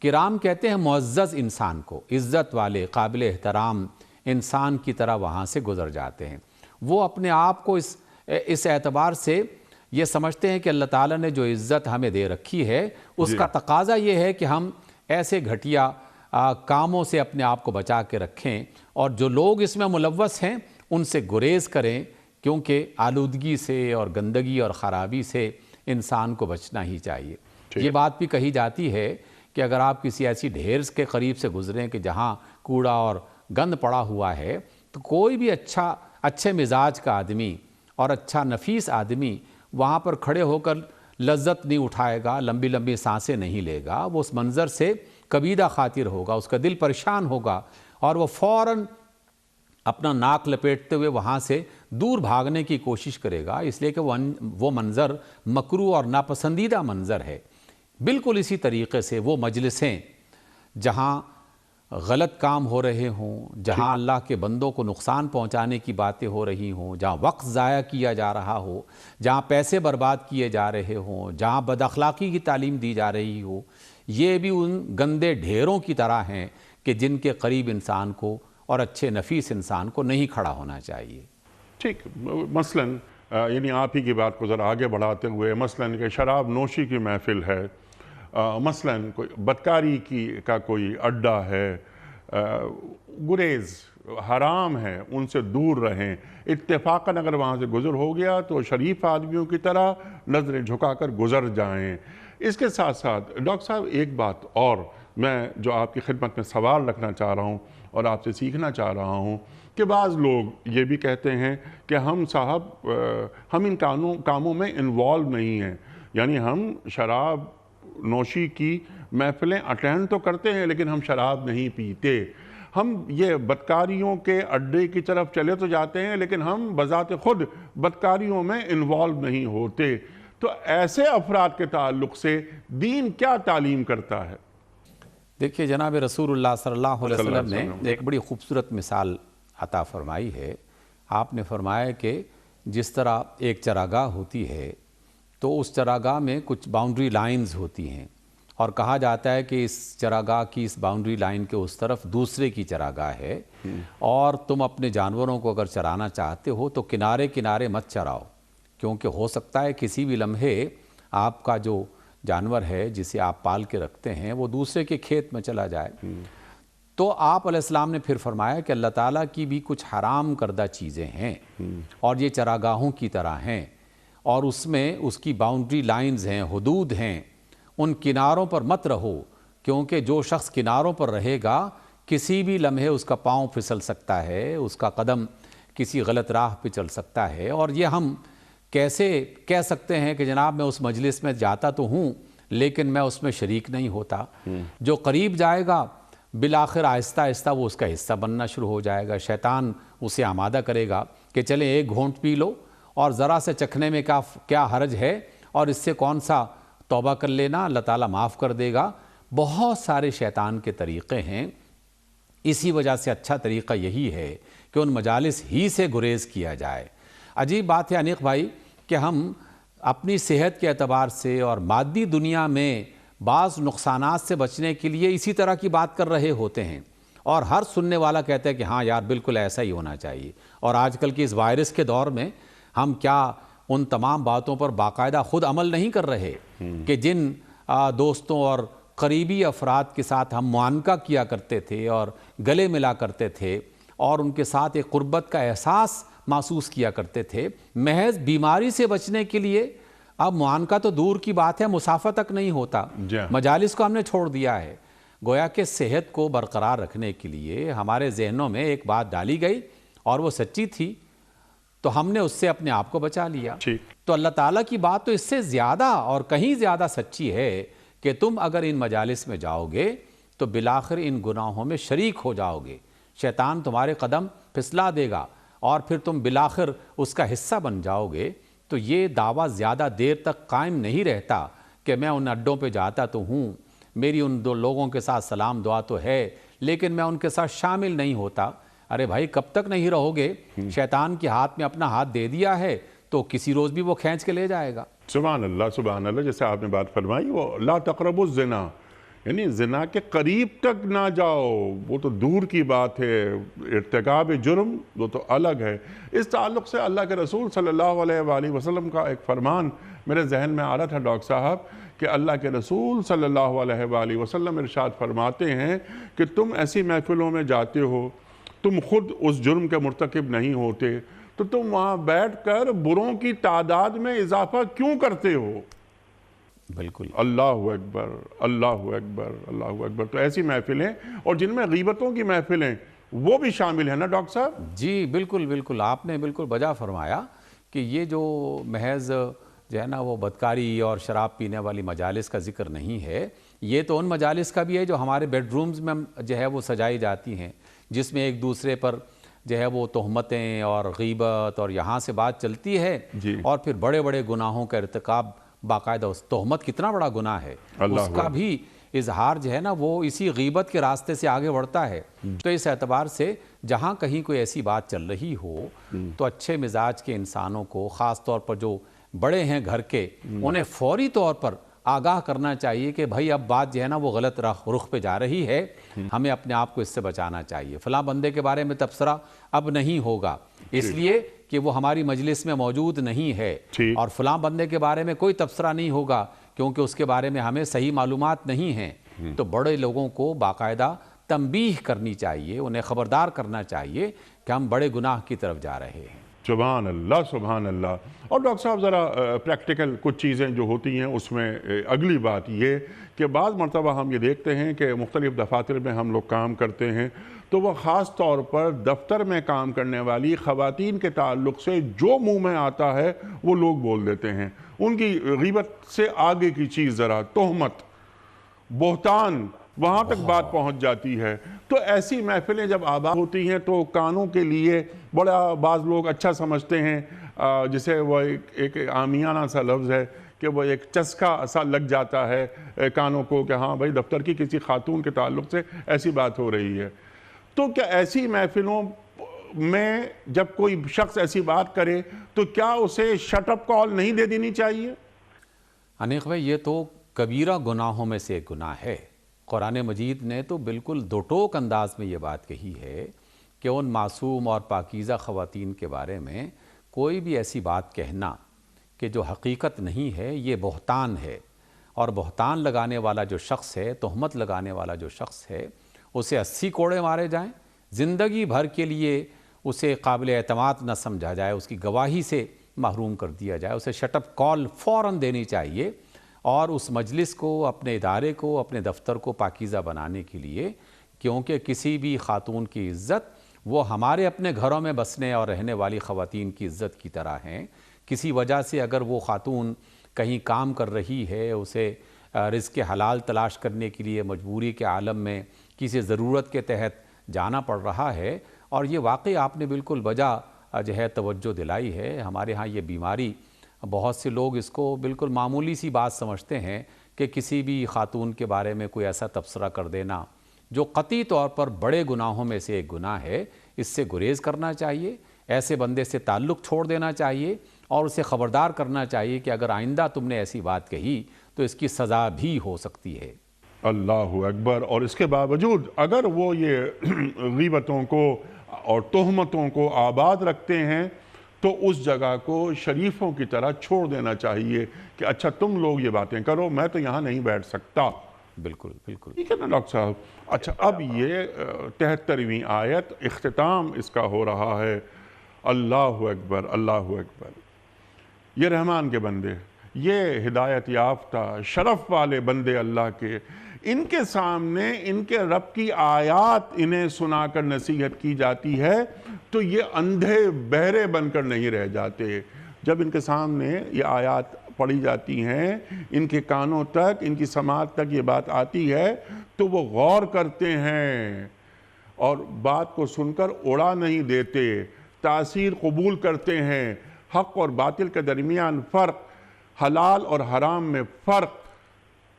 کرام کہتے ہیں معزز انسان کو، عزت والے قابل احترام انسان کی طرح وہاں سے گزر جاتے ہیں۔ وہ اپنے آپ کو اس اعتبار سے یہ سمجھتے ہیں کہ اللہ تعالیٰ نے جو عزت ہمیں دے رکھی ہے اس کا تقاضا یہ ہے کہ ہم ایسے گھٹیا کاموں سے اپنے آپ کو بچا کے رکھیں اور جو لوگ اس میں ملوث ہیں ان سے گریز کریں، کیونکہ آلودگی سے اور گندگی اور خرابی سے انسان کو بچنا ہی چاہیے۔ یہ بات بھی کہی جاتی ہے کہ اگر آپ کسی ایسی ڈھیر کے قریب سے گزریں کہ جہاں کوڑا اور گند پڑا ہوا ہے تو کوئی بھی اچھے مزاج کا آدمی اور اچھا نفیس آدمی وہاں پر کھڑے ہو کر لذت نہیں اٹھائے گا، لمبی لمبی سانسیں نہیں لے گا، وہ اس منظر سے کبیدہ خاطر ہوگا، اس کا دل پریشان ہوگا اور وہ فوراً اپنا ناک لپیٹتے ہوئے وہاں سے دور بھاگنے کی کوشش کرے گا، اس لیے کہ وہ منظر مکروہ اور ناپسندیدہ منظر ہے۔ بالکل اسی طریقے سے وہ مجلسیں جہاں غلط کام ہو رہے ہوں، جہاں اللہ کے بندوں کو نقصان پہنچانے کی باتیں ہو رہی ہوں، جہاں وقت ضائع کیا جا رہا ہو، جہاں پیسے برباد کیے جا رہے ہوں، جہاں بد اخلاقی کی تعلیم دی جا رہی ہو، یہ بھی ان گندے ڈھیروں کی طرح ہیں کہ جن کے قریب انسان کو اور اچھے نفیس انسان کو نہیں کھڑا ہونا چاہیے۔ ٹھیک، مثلاً یعنی آپ ہی کی بات کو ذرا آگے بڑھاتے ہوئے مثلاً کہ شراب نوشی کی محفل ہے، مثلاً کوئی بدکاری کا کوئی اڈا ہے، گریز حرام ہے، ان سے دور رہیں۔ اتفاقاً اگر وہاں سے گزر ہو گیا تو شریف آدمیوں کی طرح نظریں جھکا کر گزر جائیں۔ اس کے ساتھ ساتھ ڈاکٹر صاحب ایک بات اور میں جو آپ کی خدمت میں سوال رکھنا چاہ رہا ہوں اور آپ سے سیکھنا چاہ رہا ہوں کہ بعض لوگ یہ بھی کہتے ہیں کہ ہم ان کاموں میں انوالو نہیں ہیں، یعنی ہم شراب نوشی کی محفلیں اٹینڈ تو کرتے ہیں لیکن ہم شراب نہیں پیتے، ہم یہ بدکاریوں کے اڈے کی طرف چلے تو جاتے ہیں لیکن ہم بذات خود بدکاریوں میں انوالو نہیں ہوتے۔ تو ایسے افراد کے تعلق سے دین کیا تعلیم کرتا ہے؟ دیکھیے جناب رسول اللہ صلی اللہ علیہ وسلم نے ایک بڑی خوبصورت مثال عطا فرمائی ہے۔ آپ نے فرمایا کہ جس طرح ایک چراگاہ ہوتی ہے تو اس چراگاہ میں کچھ باؤنڈری لائنز ہوتی ہیں اور کہا جاتا ہے کہ اس چراگاہ کی اس باؤنڈری لائن کے اس طرف دوسرے کی چراگاہ ہے، اور تم اپنے جانوروں کو اگر چرانا چاہتے ہو تو کنارے کنارے مت چراؤ، کیونکہ ہو سکتا ہے کسی بھی لمحے آپ کا جو جانور ہے جسے آپ پال کے رکھتے ہیں وہ دوسرے کے کھیت میں چلا جائے۔ تو آپ علیہ السلام نے پھر فرمایا کہ اللہ تعالیٰ کی بھی کچھ حرام کردہ چیزیں ہیں اور یہ چراگاہوں کی طرح ہیں، اور اس میں اس کی باؤنڈری لائنز ہیں، حدود ہیں، ان کناروں پر مت رہو، کیونکہ جو شخص کناروں پر رہے گا کسی بھی لمحے اس کا پاؤں پھسل سکتا ہے، اس کا قدم کسی غلط راہ پہ چل سکتا ہے۔ اور یہ ہم کیسے کہہ سکتے ہیں کہ جناب میں اس مجلس میں جاتا تو ہوں لیکن میں اس میں شریک نہیں ہوتا؟ جو قریب جائے گا بالآخر آہستہ آہستہ وہ اس کا حصہ بننا شروع ہو جائے گا۔ شیطان اسے آمادہ کرے گا کہ چلیں ایک گھونٹ پی لو اور ذرا سے چکھنے میں کیا حرج ہے، اور اس سے کون سا توبہ کر لینا، اللہ تعالیٰ معاف کر دے گا۔ بہت سارے شیطان کے طریقے ہیں، اسی وجہ سے اچھا طریقہ یہی ہے کہ ان مجالس ہی سے گریز کیا جائے۔ عجیب بات ہے انیق بھائی کہ ہم اپنی صحت کے اعتبار سے اور مادی دنیا میں بعض نقصانات سے بچنے کے لیے اسی طرح کی بات کر رہے ہوتے ہیں، اور ہر سننے والا کہتا ہے کہ ہاں یار بالکل ایسا ہی ہونا چاہیے۔ اور آج کل کی اس وائرس کے دور میں ہم کیا ان تمام باتوں پر باقاعدہ خود عمل نہیں کر رہے کہ جن دوستوں اور قریبی افراد کے ساتھ ہم معانقہ کیا کرتے تھے اور گلے ملا کرتے تھے اور ان کے ساتھ ایک قربت کا احساس محسوس کیا کرتے تھے، محض بیماری سے بچنے کے لیے اب معانقہ تو دور کی بات ہے، مسافہ تک نہیں ہوتا، مجالس کو ہم نے چھوڑ دیا ہے۔ گویا کہ صحت کو برقرار رکھنے کے لیے ہمارے ذہنوں میں ایک بات ڈالی گئی اور وہ سچی تھی، تو ہم نے اس سے اپنے آپ کو بچا لیا۔ تو اللہ تعالیٰ کی بات تو اس سے زیادہ اور کہیں زیادہ سچی ہے کہ تم اگر ان مجالس میں جاؤ گے تو بالآخر ان گناہوں میں شریک ہو جاؤ گے، شیطان تمہارے قدم پھسلا دے گا اور پھر تم بالآخر اس کا حصہ بن جاؤ گے۔ تو یہ دعویٰ زیادہ دیر تک قائم نہیں رہتا کہ میں ان اڈوں پہ جاتا تو ہوں، میری ان دو لوگوں کے ساتھ سلام دعا تو ہے لیکن میں ان کے ساتھ شامل نہیں ہوتا۔ ارے بھائی کب تک نہیں رہو گے؟ شیطان کے ہاتھ میں اپنا ہاتھ دے دیا ہے تو کسی روز بھی وہ کھینچ کے لے جائے گا۔ سبحان اللہ سبحان اللہ، جیسے آپ نے بات فرمائی وہ لا تقربوا الزنا، یعنی زنا کے قریب تک نہ جاؤ، وہ تو دور کی بات ہے، ارتکاب جرم وہ تو الگ ہے۔ اس تعلق سے اللہ کے رسول صلی اللہ علیہ وآلہ وسلم کا ایک فرمان میرے ذہن میں آ رہا تھا ڈاکٹر صاحب، کہ اللہ کے رسول صلی اللہ علیہ وآلہ وسلم ارشاد فرماتے ہیں کہ تم ایسی محفلوں میں جاتے ہو، تم خود اس جرم کے مرتکب نہیں ہوتے، تو تم وہاں بیٹھ کر بروں کی تعداد میں اضافہ کیوں کرتے ہو؟ بالکل، اللہ اکبر اللہ اکبر اللہ اکبر۔ تو ایسی محفلیں اور جن میں غیبتوں کی محفلیں وہ بھی شامل ہیں نا ڈاکٹر صاحب؟ جی بالکل بالکل، آپ نے بالکل بجا فرمایا کہ یہ جو محض جو ہے نا وہ بدکاری اور شراب پینے والی مجالس کا ذکر نہیں ہے، یہ تو ان مجالس کا بھی ہے جو ہمارے بیڈ رومز میں جو ہے وہ سجائی جاتی ہیں، جس میں ایک دوسرے پر جو ہے وہ تہمتیں اور غیبت اور یہاں سے بات چلتی ہے، اور پھر بڑے بڑے گناہوں کا ارتکاب باقاعدہ، اس تہمت کتنا بڑا گناہ ہے، اس کا بھی اظہار جو ہے نا وہ اسی غیبت کے راستے سے آگے بڑھتا ہے۔ تو اس اعتبار سے جہاں کہیں کوئی ایسی بات چل رہی ہو تو اچھے مزاج کے انسانوں کو، خاص طور پر جو بڑے ہیں گھر کے، انہیں فوری طور پر آگاہ کرنا چاہیے کہ بھائی اب بات جو ہے نا وہ غلط رخ پہ جا رہی ہے، ہمیں اپنے آپ کو اس سے بچانا چاہیے، فلاں بندے کے بارے میں تبصرہ اب نہیں ہوگا اس لیے کہ وہ ہماری مجلس میں موجود نہیں ہے، اور فلاں بندے کے بارے میں کوئی تبصرہ نہیں ہوگا کیونکہ اس کے بارے میں ہمیں صحیح معلومات نہیں ہیں۔ تو بڑے لوگوں کو باقاعدہ تنبیہ کرنی چاہیے، انہیں خبردار کرنا چاہیے کہ ہم بڑے گناہ کی طرف جا رہے ہیں۔ سبحان اللہ سبحان اللہ۔ اور ڈاکٹر صاحب ذرا پریکٹیکل کچھ چیزیں جو ہوتی ہیں اس میں اگلی بات یہ کہ بعض مرتبہ ہم یہ دیکھتے ہیں کہ مختلف دفاتر میں ہم لوگ کام کرتے ہیں تو وہ خاص طور پر دفتر میں کام کرنے والی خواتین کے تعلق سے جو منہ میں آتا ہے وہ لوگ بول دیتے ہیں، ان کی غیبت سے آگے کی چیز ذرا تہمت، بہتان، وہاں تک بات پہنچ جاتی ہے۔ تو ایسی محفلیں جب آباد ہوتی ہیں تو کانوں کے لیے بڑا بعض لوگ اچھا سمجھتے ہیں، جسے وہ ایک عامیانہ سا لفظ ہے کہ وہ ایک چسکا سا لگ جاتا ہے کانوں کو کہ ہاں بھائی دفتر کی کسی خاتون کے تعلق سے ایسی بات ہو رہی ہے۔ تو کیا ایسی محفلوں میں جب کوئی شخص ایسی بات کرے تو کیا اسے شٹ اپ کال نہیں دے دینی چاہیے؟ انیق بھائی، یہ تو کبیرہ گناہوں میں سے ایک گناہ ہے۔ قرآن مجید نے تو بالکل دو ٹوک انداز میں یہ بات کہی ہے کہ ان معصوم اور پاکیزہ خواتین کے بارے میں کوئی بھی ایسی بات کہنا کہ جو حقیقت نہیں ہے، یہ بہتان ہے، اور بہتان لگانے والا جو شخص ہے، تہمت لگانے والا جو شخص ہے، اسے 80 کوڑے مارے جائیں، زندگی بھر کے لیے اسے قابل اعتماد نہ سمجھا جائے، اس کی گواہی سے محروم کر دیا جائے، اسے شٹ اپ کال فوراً دینی چاہیے، اور اس مجلس کو، اپنے ادارے کو، اپنے دفتر کو پاکیزہ بنانے کے لیے، کیونکہ کسی بھی خاتون کی عزت وہ ہمارے اپنے گھروں میں بسنے اور رہنے والی خواتین کی عزت کی طرح ہیں۔ کسی وجہ سے اگر وہ خاتون کہیں کام کر رہی ہے، اسے رزق حلال تلاش کرنے کے لیے مجبوری کے عالم میں کسی ضرورت کے تحت جانا پڑ رہا ہے، اور یہ واقعی آپ نے بالکل وجہ جو ہے توجہ دلائی ہے۔ ہمارے ہاں یہ بیماری، بہت سے لوگ اس کو بالکل معمولی سی بات سمجھتے ہیں کہ کسی بھی خاتون کے بارے میں کوئی ایسا تبصرہ کر دینا جو قطعی طور پر بڑے گناہوں میں سے ایک گناہ ہے، اس سے گریز کرنا چاہیے، ایسے بندے سے تعلق چھوڑ دینا چاہیے، اور اسے خبردار کرنا چاہیے کہ اگر آئندہ تم نے ایسی بات کہی تو اس کی سزا بھی ہو سکتی ہے۔ اللہ اکبر۔ اور اس کے باوجود اگر وہ یہ غیبتوں کو اور تہمتوں کو آباد رکھتے ہیں تو اس جگہ کو شریفوں کی طرح چھوڑ دینا چاہیے کہ اچھا تم لوگ یہ باتیں کرو، میں تو یہاں نہیں بیٹھ سکتا۔ بالکل بالکل ٹھیک ہے نا ڈاکٹر صاحب؟ اچھا، اب یہ 73ویں آیت اختتام اس کا ہو رہا ہے۔ اللہ اکبر، اللہ اکبر۔ یہ رحمان کے بندے، یہ ہدایت یافتہ شرف والے بندے اللہ کے، ان کے سامنے ان کے رب کی آیات انہیں سنا کر نصیحت کی جاتی ہے تو یہ اندھے بہرے بن کر نہیں رہ جاتے۔ جب ان کے سامنے یہ آیات پڑھی جاتی ہیں، ان کے کانوں تک، ان کی سماعت تک یہ بات آتی ہے تو وہ غور کرتے ہیں اور بات کو سن کر اڑا نہیں دیتے، تاثیر قبول کرتے ہیں۔ حق اور باطل کے درمیان فرق، حلال اور حرام میں فرق،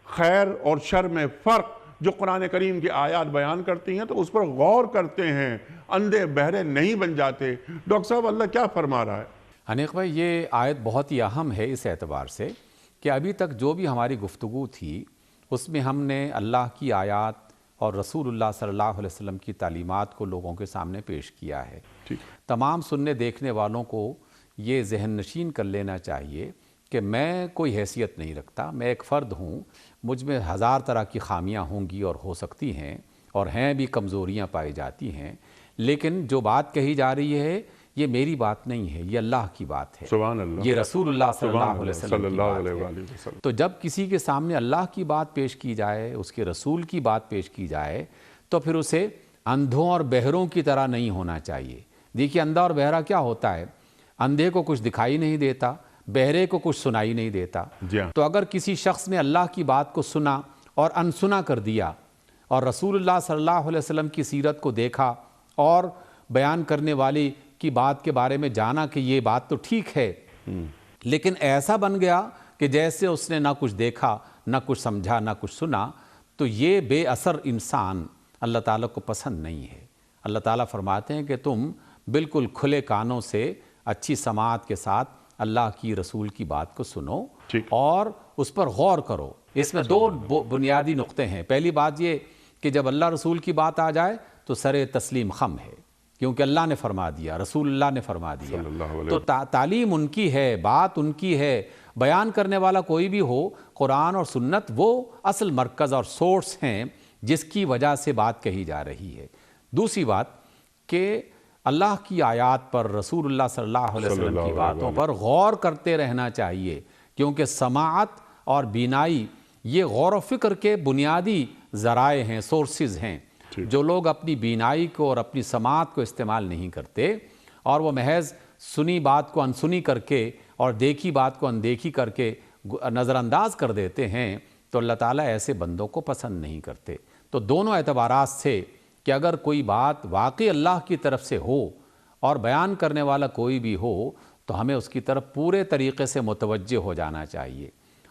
خیر اور شر میں فرق جو قرآن کریم کی آیات بیان کرتی ہیں تو اس پر غور کرتے ہیں، اندھے بہرے نہیں بن جاتے۔ ڈاکٹر صاحب، اللہ کیا فرما رہا ہے؟ انیق بھائی، یہ آیت بہت ہی اہم ہے اس اعتبار سے کہ ابھی تک جو بھی ہماری گفتگو تھی اس میں ہم نے اللہ کی آیات اور رسول اللہ صلی اللہ علیہ وسلم کی تعلیمات کو لوگوں کے سامنے پیش کیا ہے۔ تمام سننے دیکھنے والوں کو یہ ذہن نشین کر لینا چاہیے کہ میں کوئی حیثیت نہیں رکھتا، میں ایک فرد ہوں، مجھ میں ہزار طرح کی خامیاں ہوں گی اور ہو سکتی ہیں، اور ہیں بھی، کمزوریاں پائی جاتی ہیں، لیکن جو بات کہی جا رہی ہے یہ میری بات نہیں ہے، یہ اللہ کی بات ہے، سبحان اللہ، یہ رسول اللہ صلی اللہ علیہ وسلم کی بات ہے۔ تو جب کسی کے سامنے اللہ کی بات پیش کی جائے، اس کے رسول کی بات پیش کی جائے، تو پھر اسے اندھوں اور بہروں کی طرح نہیں ہونا چاہیے۔ دیکھیے، اندھا اور بہرا کیا ہوتا ہے؟ اندھے کو کچھ دکھائی نہیں دیتا، بہرے کو کچھ سنائی نہیں دیتا۔ تو اگر کسی شخص نے اللہ کی بات کو سنا اور انسنا کر دیا، اور رسول اللہ صلی اللہ علیہ وسلم کی سیرت کو دیکھا اور بیان کرنے والی کی بات کے بارے میں جانا کہ یہ بات تو ٹھیک ہے، لیکن ایسا بن گیا کہ جیسے اس نے نہ کچھ دیکھا، نہ کچھ سمجھا، نہ کچھ سنا، تو یہ بے اثر انسان اللہ تعالیٰ کو پسند نہیں ہے۔ اللہ تعالیٰ فرماتے ہیں کہ تم بالکل کھلے کانوں سے اچھی سماعت کے ساتھ اللہ کی رسول کی بات کو سنو اور اس پر غور کرو۔ اس میں دو بنیادی نقطے ہیں۔ پہلی بات یہ کہ جب اللہ رسول کی بات آ جائے تو سر تسلیم خم ہے، کیونکہ اللہ نے فرما دیا، رسول اللہ نے فرما دیا، تو تعلیم ان کی ہے، بات ان کی ہے، بیان کرنے والا کوئی بھی ہو، قرآن اور سنت وہ اصل مرکز اور سورس ہیں جس کی وجہ سے بات کہی جا رہی ہے۔ دوسری بات کہ اللہ کی آیات پر، رسول اللہ صلی اللہ علیہ وسلم کی باتوں پر غور کرتے رہنا چاہیے، کیونکہ سماعت اور بینائی یہ غور و فکر کے بنیادی ذرائع ہیں، سورسز ہیں۔ جو لوگ اپنی بینائی کو اور اپنی سماعت کو استعمال نہیں کرتے اور وہ محض سنی بات کو انسنی کر کے اور دیکھی بات کو اندیکھی کر کے نظر انداز کر دیتے ہیں، تو اللہ تعالیٰ ایسے بندوں کو پسند نہیں کرتے۔ تو دونوں اعتبارات سے کہ اگر کوئی بات واقعی اللہ کی طرف سے ہو اور بیان کرنے والا کوئی بھی ہو تو ہمیں اس کی طرف پورے طریقے سے متوجہ ہو جانا چاہیے،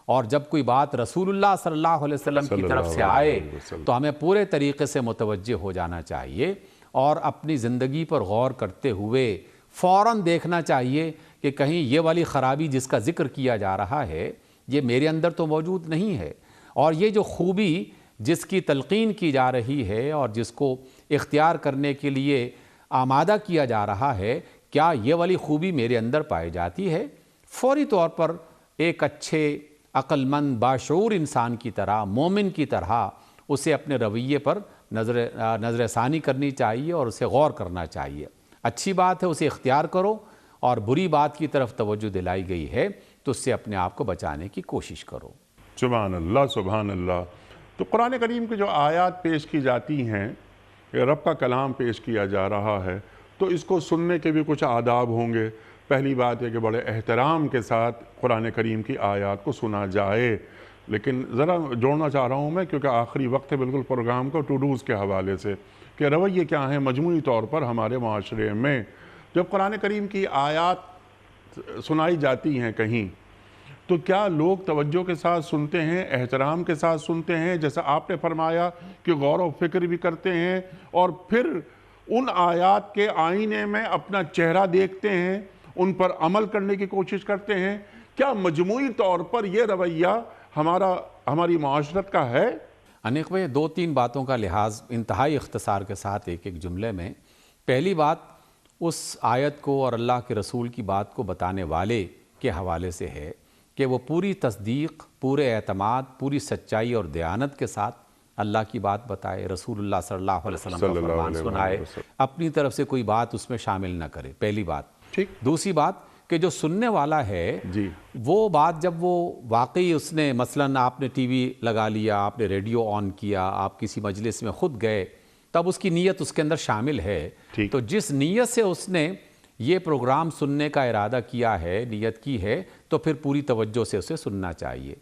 اور جب کوئی بات رسول اللہ صلی اللہ علیہ وسلم کی طرف سے آئے تو ہمیں پورے طریقے سے متوجہ ہو جانا چاہیے اور اپنی زندگی پر غور کرتے ہوئے فوراً دیکھنا چاہیے کہ کہیں یہ والی خرابی جس کا ذکر کیا جا رہا ہے، یہ میرے اندر تو موجود نہیں ہے، اور یہ جو خوبی جس کی تلقین کی جا رہی ہے اور جس کو اختیار کرنے کے لیے آمادہ کیا جا رہا ہے، کیا یہ والی خوبی میرے اندر پائی جاتی ہے؟ فوری طور پر ایک اچھے عقل مند باشعور انسان کی طرح، مومن کی طرح اسے اپنے رویے پر نظر ثانی کرنی چاہیے اور اسے غور کرنا چاہیے۔ اچھی بات ہے اسے اختیار کرو، اور بری بات کی طرف توجہ دلائی گئی ہے تو اس سے اپنے آپ کو بچانے کی کوشش کرو۔ سبحان اللہ، سبحان اللہ۔ تو قرآن کریم کی جو آیات پیش کی جاتی ہیں، یہ رب کا کلام پیش کیا جا رہا ہے، تو اس کو سننے کے بھی کچھ آداب ہوں گے۔ پہلی بات ہے کہ بڑے احترام کے ساتھ قرآن کریم کی آیات کو سنا جائے۔ لیکن ذرا جوڑنا چاہ رہا ہوں میں، کیونکہ آخری وقت ہے بالکل پروگرام کو، ٹو ڈوز کے حوالے سے، کہ رویے کیا ہیں مجموعی طور پر ہمارے معاشرے میں۔ جب قرآن کریم کی آیات سنائی جاتی ہیں کہیں، تو کیا لوگ توجہ کے ساتھ سنتے ہیں، احترام کے ساتھ سنتے ہیں، جیسا آپ نے فرمایا کہ غور و فکر بھی کرتے ہیں، اور پھر ان آیات کے آئینے میں اپنا چہرہ دیکھتے ہیں، ان پر عمل کرنے کی کوشش کرتے ہیں؟ کیا مجموعی طور پر یہ رویہ ہماری معاشرت کا ہے؟ انیق بھائی، دو تین باتوں کا لحاظ انتہائی اختصار کے ساتھ ایک جملے میں۔ پہلی بات اس آیت کو اور اللہ کے رسول کی بات کو بتانے والے کے حوالے سے ہے کہ وہ پوری تصدیق، پورے اعتماد، پوری سچائی اور دیانت کے ساتھ اللہ کی بات بتائے، رسول اللہ صلی اللہ علیہ وسلم کا فرمان سنائے، اپنی طرف سے کوئی بات اس میں شامل نہ کرے، پہلی بات۔ ٹھیک۔ دوسری بات کہ جو سننے والا ہے وہ بات جب وہ واقعی اس نے، مثلاً آپ نے ٹی وی لگا لیا، آپ نے ریڈیو آن کیا، آپ کسی مجلس میں خود گئے، تب اس کی نیت اس کے اندر شامل ہے، تو جس نیت سے اس نے یہ پروگرام سننے کا ارادہ کیا ہے، نیت کی ہے، تو پھر پوری توجہ سے اسے سننا چاہیے۔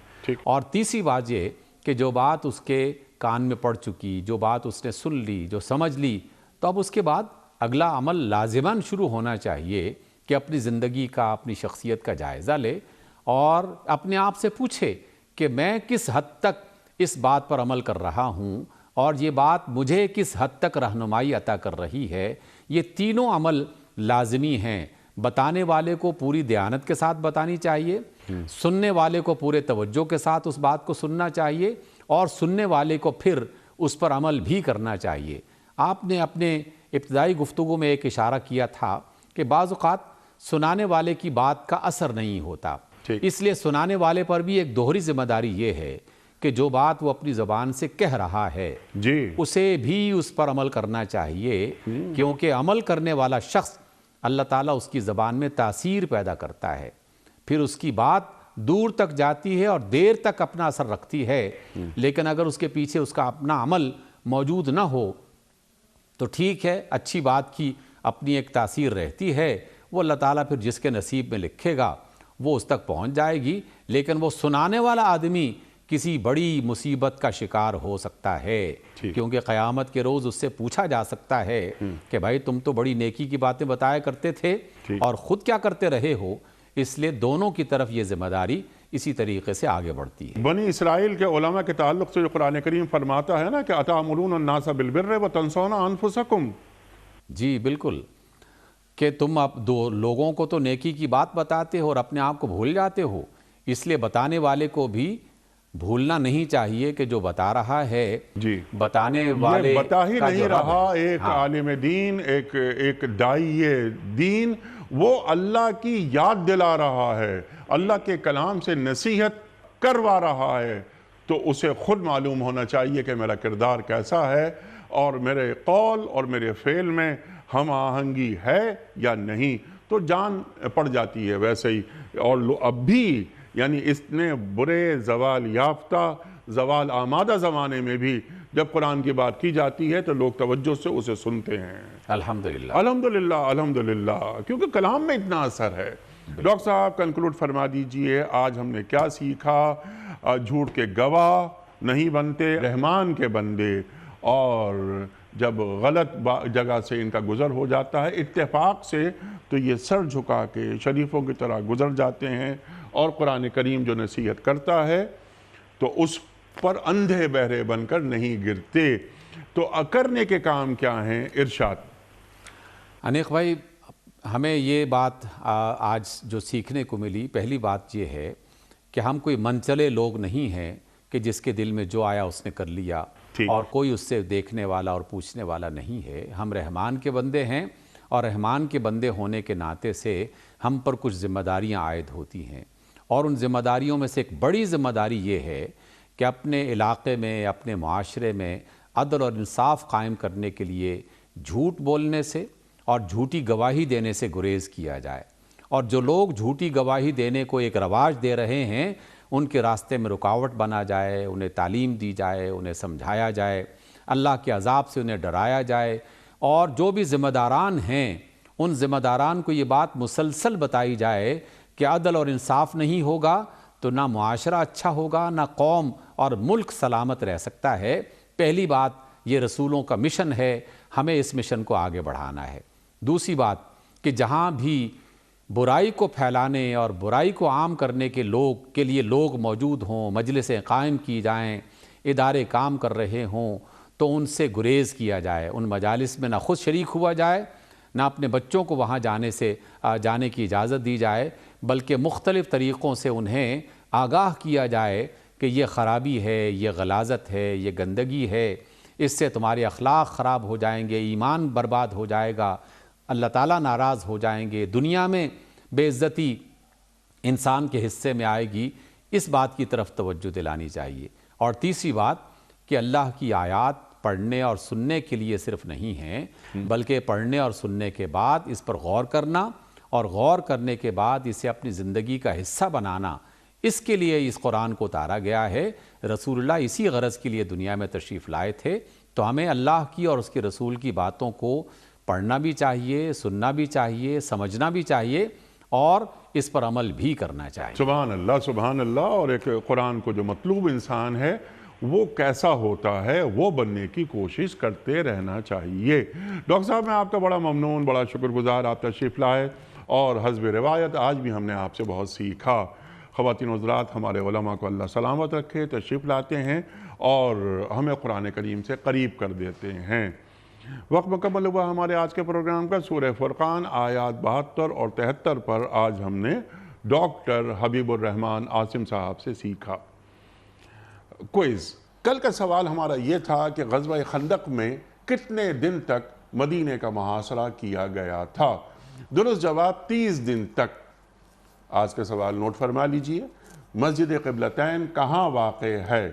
اور تیسری بات یہ کہ جو بات اس کے کان میں پڑ چکی، جو بات اس نے سن لی، جو سمجھ لی، تو اب اس کے بعد اگلا عمل لازماً شروع ہونا چاہیے کہ اپنی زندگی کا، اپنی شخصیت کا جائزہ لے اور اپنے آپ سے پوچھے کہ میں کس حد تک اس بات پر عمل کر رہا ہوں، اور یہ بات مجھے کس حد تک رہنمائی عطا کر رہی ہے۔ یہ تینوں عمل لازمی ہیں۔ بتانے والے کو پوری دیانت کے ساتھ بتانی چاہیے، سننے والے کو پورے توجہ کے ساتھ اس بات کو سننا چاہیے، اور سننے والے کو پھر اس پر عمل بھی کرنا چاہیے۔ آپ نے اپنے ابتدائی گفتگو میں ایک اشارہ کیا تھا کہ بعض اوقات سنانے والے کی بات کا اثر نہیں ہوتا، اس لیے سنانے والے پر بھی ایک دوہری ذمہ داری یہ ہے کہ جو بات وہ اپنی زبان سے کہہ رہا ہے اسے بھی اس پر عمل کرنا چاہیے، کیونکہ عمل کرنے والا شخص اللہ تعالیٰ اس کی زبان میں تاثیر پیدا کرتا ہے، پھر اس کی بات دور تک جاتی ہے اور دیر تک اپنا اثر رکھتی ہے۔ لیکن اگر اس کے پیچھے اس کا اپنا عمل موجود نہ ہو تو ٹھیک ہے، اچھی بات کی اپنی ایک تاثیر رہتی ہے، وہ اللہ تعالیٰ پھر جس کے نصیب میں لکھے گا وہ اس تک پہنچ جائے گی، لیکن وہ سنانے والا آدمی کسی بڑی مصیبت کا شکار ہو سکتا ہے، کیونکہ قیامت کے روز اس سے پوچھا جا سکتا ہے کہ بھائی تم تو بڑی نیکی کی باتیں بتایا کرتے تھے اور خود کیا کرتے رہے ہو۔ اس لیے دونوں کی طرف یہ ذمہ داری اسی طریقے سے آگے بڑھتی ہے۔ بنی اسرائیل کے علماء کے تعلق سے جو قرآن کریم فرماتا ہے نا کہ اَتَأْمُرُونَ النَّاسَ بِالْبِرِّ وَتَنْسَوْنَ أَنفُسَكُمْ، جی بالکل، کہ تم اب دو لوگوں کو تو نیکی کی بات بتاتے ہو اور اپنے آپ کو بھول جاتے ہو، اس لیے بتانے والے کو بھی بھولنا نہیں چاہیے کہ جو بتا رہا ہے بتانے والے یہ بتا ہی نہیں رہا، ایک عالم دین، ایک داعی دین، وہ اللہ کی یاد دلا رہا ہے، اللہ کے کلام سے نصیحت کروا رہا ہے، تو اسے خود معلوم ہونا چاہیے کہ میرا کردار کیسا ہے اور میرے قول اور میرے فعل میں ہم آہنگی ہے یا نہیں، تو جان پڑ جاتی ہے ویسے ہی۔ اور اب بھی یعنی اس نے برے زوال یافتہ، زوال آمادہ زمانے میں بھی جب قرآن کی بات کی جاتی ہے تو لوگ توجہ سے اسے سنتے ہیں۔ الحمدللہ الحمدللہ الحمدللہ، کیونکہ کلام میں اتنا اثر ہے۔ ڈاکٹر صاحب کنکلوڈ فرما دیجئے، آج ہم نے کیا سیکھا؟ جھوٹ کے گواہ نہیں بنتے، رحمان کے بندے، اور جب غلط جگہ سے ان کا گزر ہو جاتا ہے اتفاق سے تو یہ سر جھکا کے شریفوں کی طرح گزر جاتے ہیں، اور قرآن کریم جو نصیحت کرتا ہے تو اس پر اندھے بہرے بن کر نہیں گرتے۔ تو کرنے کے کام کیا ہیں؟ ارشاد۔ انیق بھائی، ہمیں یہ بات آج جو سیکھنے کو ملی، پہلی بات یہ ہے کہ ہم کوئی منچلے لوگ نہیں ہیں کہ جس کے دل میں جو آیا اس نے کر لیا اور کوئی اس سے دیکھنے والا اور پوچھنے والا نہیں ہے۔ ہم رحمان کے بندے ہیں اور رحمان کے بندے ہونے کے ناطے سے ہم پر کچھ ذمہ داریاں عائد ہوتی ہیں، اور ان ذمہ داریوں میں سے ایک بڑی ذمہ داری یہ ہے کہ اپنے علاقے میں، اپنے معاشرے میں عدل اور انصاف قائم کرنے کے لیے جھوٹ بولنے سے اور جھوٹی گواہی دینے سے گریز کیا جائے، اور جو لوگ جھوٹی گواہی دینے کو ایک رواج دے رہے ہیں ان کے راستے میں رکاوٹ بنا جائے، انہیں تعلیم دی جائے، انہیں سمجھایا جائے، اللہ کے عذاب سے انہیں ڈرایا جائے، اور جو بھی ذمہ داران ہیں ان ذمہ داران کو یہ بات مسلسل بتائی جائے کہ عدل اور انصاف نہیں ہوگا تو نہ معاشرہ اچھا ہوگا، نہ قوم اور ملک سلامت رہ سکتا ہے۔ پہلی بات یہ رسولوں کا مشن ہے، ہمیں اس مشن کو آگے بڑھانا ہے۔ دوسری بات کہ جہاں بھی برائی کو پھیلانے اور برائی کو عام کرنے کے لیے لوگ موجود ہوں، مجلسیں قائم کی جائیں، ادارے کام کر رہے ہوں، تو ان سے گریز کیا جائے، ان مجالس میں نہ خود شریک ہوا جائے، نہ اپنے بچوں کو وہاں جانے کی اجازت دی جائے، بلکہ مختلف طریقوں سے انہیں آگاہ کیا جائے کہ یہ خرابی ہے، یہ غلاظت ہے، یہ گندگی ہے، اس سے تمہارے اخلاق خراب ہو جائیں گے، ایمان برباد ہو جائے گا، اللہ تعالیٰ ناراض ہو جائیں گے، دنیا میں بے عزتی انسان کے حصے میں آئے گی۔ اس بات کی طرف توجہ دلانی چاہیے۔ اور تیسری بات کہ اللہ کی آیات پڑھنے اور سننے کے لیے صرف نہیں ہیں، بلکہ پڑھنے اور سننے کے بعد اس پر غور کرنا، اور غور کرنے کے بعد اسے اپنی زندگی کا حصہ بنانا، اس کے لیے اس قرآن کو اتارا گیا ہے۔ رسول اللہ اسی غرض کے لیے دنیا میں تشریف لائے تھے، تو ہمیں اللہ کی اور اس کے رسول کی باتوں کو پڑھنا بھی چاہیے، سننا بھی چاہیے، سمجھنا بھی چاہیے، اور اس پر عمل بھی کرنا چاہیے۔ سبحان اللہ، سبحان اللہ۔ اور ایک قرآن کو جو مطلوب انسان ہے وہ کیسا ہوتا ہے وہ بننے کی کوشش کرتے رہنا چاہیے۔ ڈاکٹر صاحب میں آپ کا بڑا ممنون، بڑا شکر گزار، آپ تشریف لائے، اور حسب روایت آج بھی ہم نے آپ سے بہت سیکھا۔ خواتین و حضرات، ہمارے علماء کو اللہ سلامت رکھے، تشریف لاتے ہیں اور ہمیں قرآن کریم سے قریب کر دیتے ہیں۔ وقت مکمل ہوا ہمارے آج کے پروگرام کا۔ سورہ فرقان آیات 72 اور 73 پر آج ہم نے ڈاکٹر حبیب الرحمان عاصم صاحب سے سیکھا۔ کوئز، کل کا سوال ہمارا یہ تھا کہ غزوہ خندق میں کتنے دن تک مدینے کا محاصرہ کیا گیا تھا؟ درست جواب 30 دن تک۔ آج کا سوال نوٹ فرما لیجئے۔ مسجد قبلتین کہاں واقع ہے؟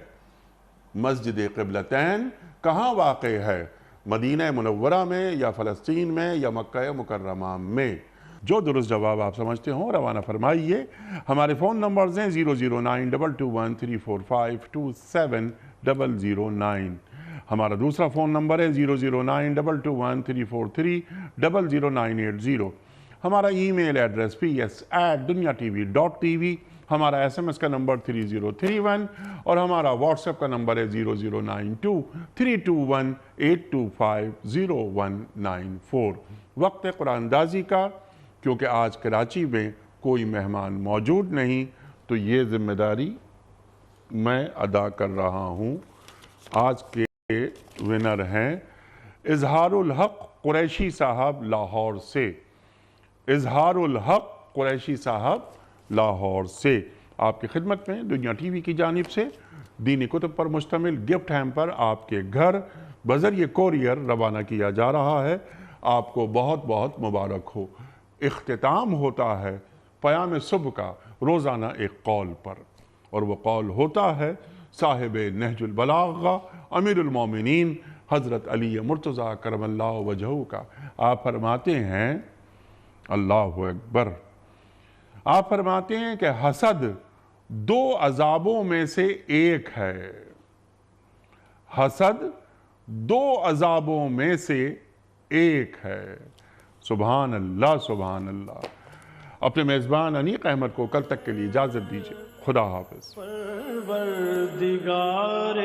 مسجد قبلتین کہاں واقع ہے؟ مدینہ منورہ میں، یا فلسطین میں، یا مکہ مکرمہ میں؟ جو درست جواب آپ سمجھتے ہوں روانہ فرمائیے۔ ہمارے فون نمبرز ہیں 00922134527 ہمارا دوسرا فون نمبر ہے 009221343000980۔ ہمارا ای میل ایڈریس ps@dunyatv.tv، ہمارا SMS کا نمبر 3031، اور ہمارا واٹس ایپ کا نمبر ہے 009232182509194۔ وقت قرآن اندازی کا، کیونکہ آج کراچی میں کوئی مہمان موجود نہیں تو یہ ذمہ داری میں ادا کر رہا ہوں۔ آج کے ونر ہیں اظہار الحق قریشی صاحب لاہور سے۔ اظہار الحق قریشی صاحب لاہور سے آپ کی خدمت میں دنیا ٹی وی کی جانب سے دینی کتب پر مشتمل گفٹ ہیمپر آپ کے گھر بذریعہ کوریئر روانہ کیا جا رہا ہے۔ آپ کو بہت بہت مبارک ہو۔ اختتام ہوتا ہے پیام صبح کا روزانہ ایک قول پر، اور وہ قول ہوتا ہے صاحب نہج البلاغہ امیر المومنین حضرت علی مرتضیٰ کرم اللہ وجہہ کا۔ آپ فرماتے ہیں، اللہ اکبر، آپ فرماتے ہیں کہ حسد 2 عذابوں میں سے ایک ہے۔ حسد 2 عذابوں میں سے ایک ہے۔ سبحان اللہ، سبحان اللہ۔ اپنے میزبان انیق احمد کو کل تک کے لیے اجازت دیجیے۔ خدا حافظ۔ پروردگار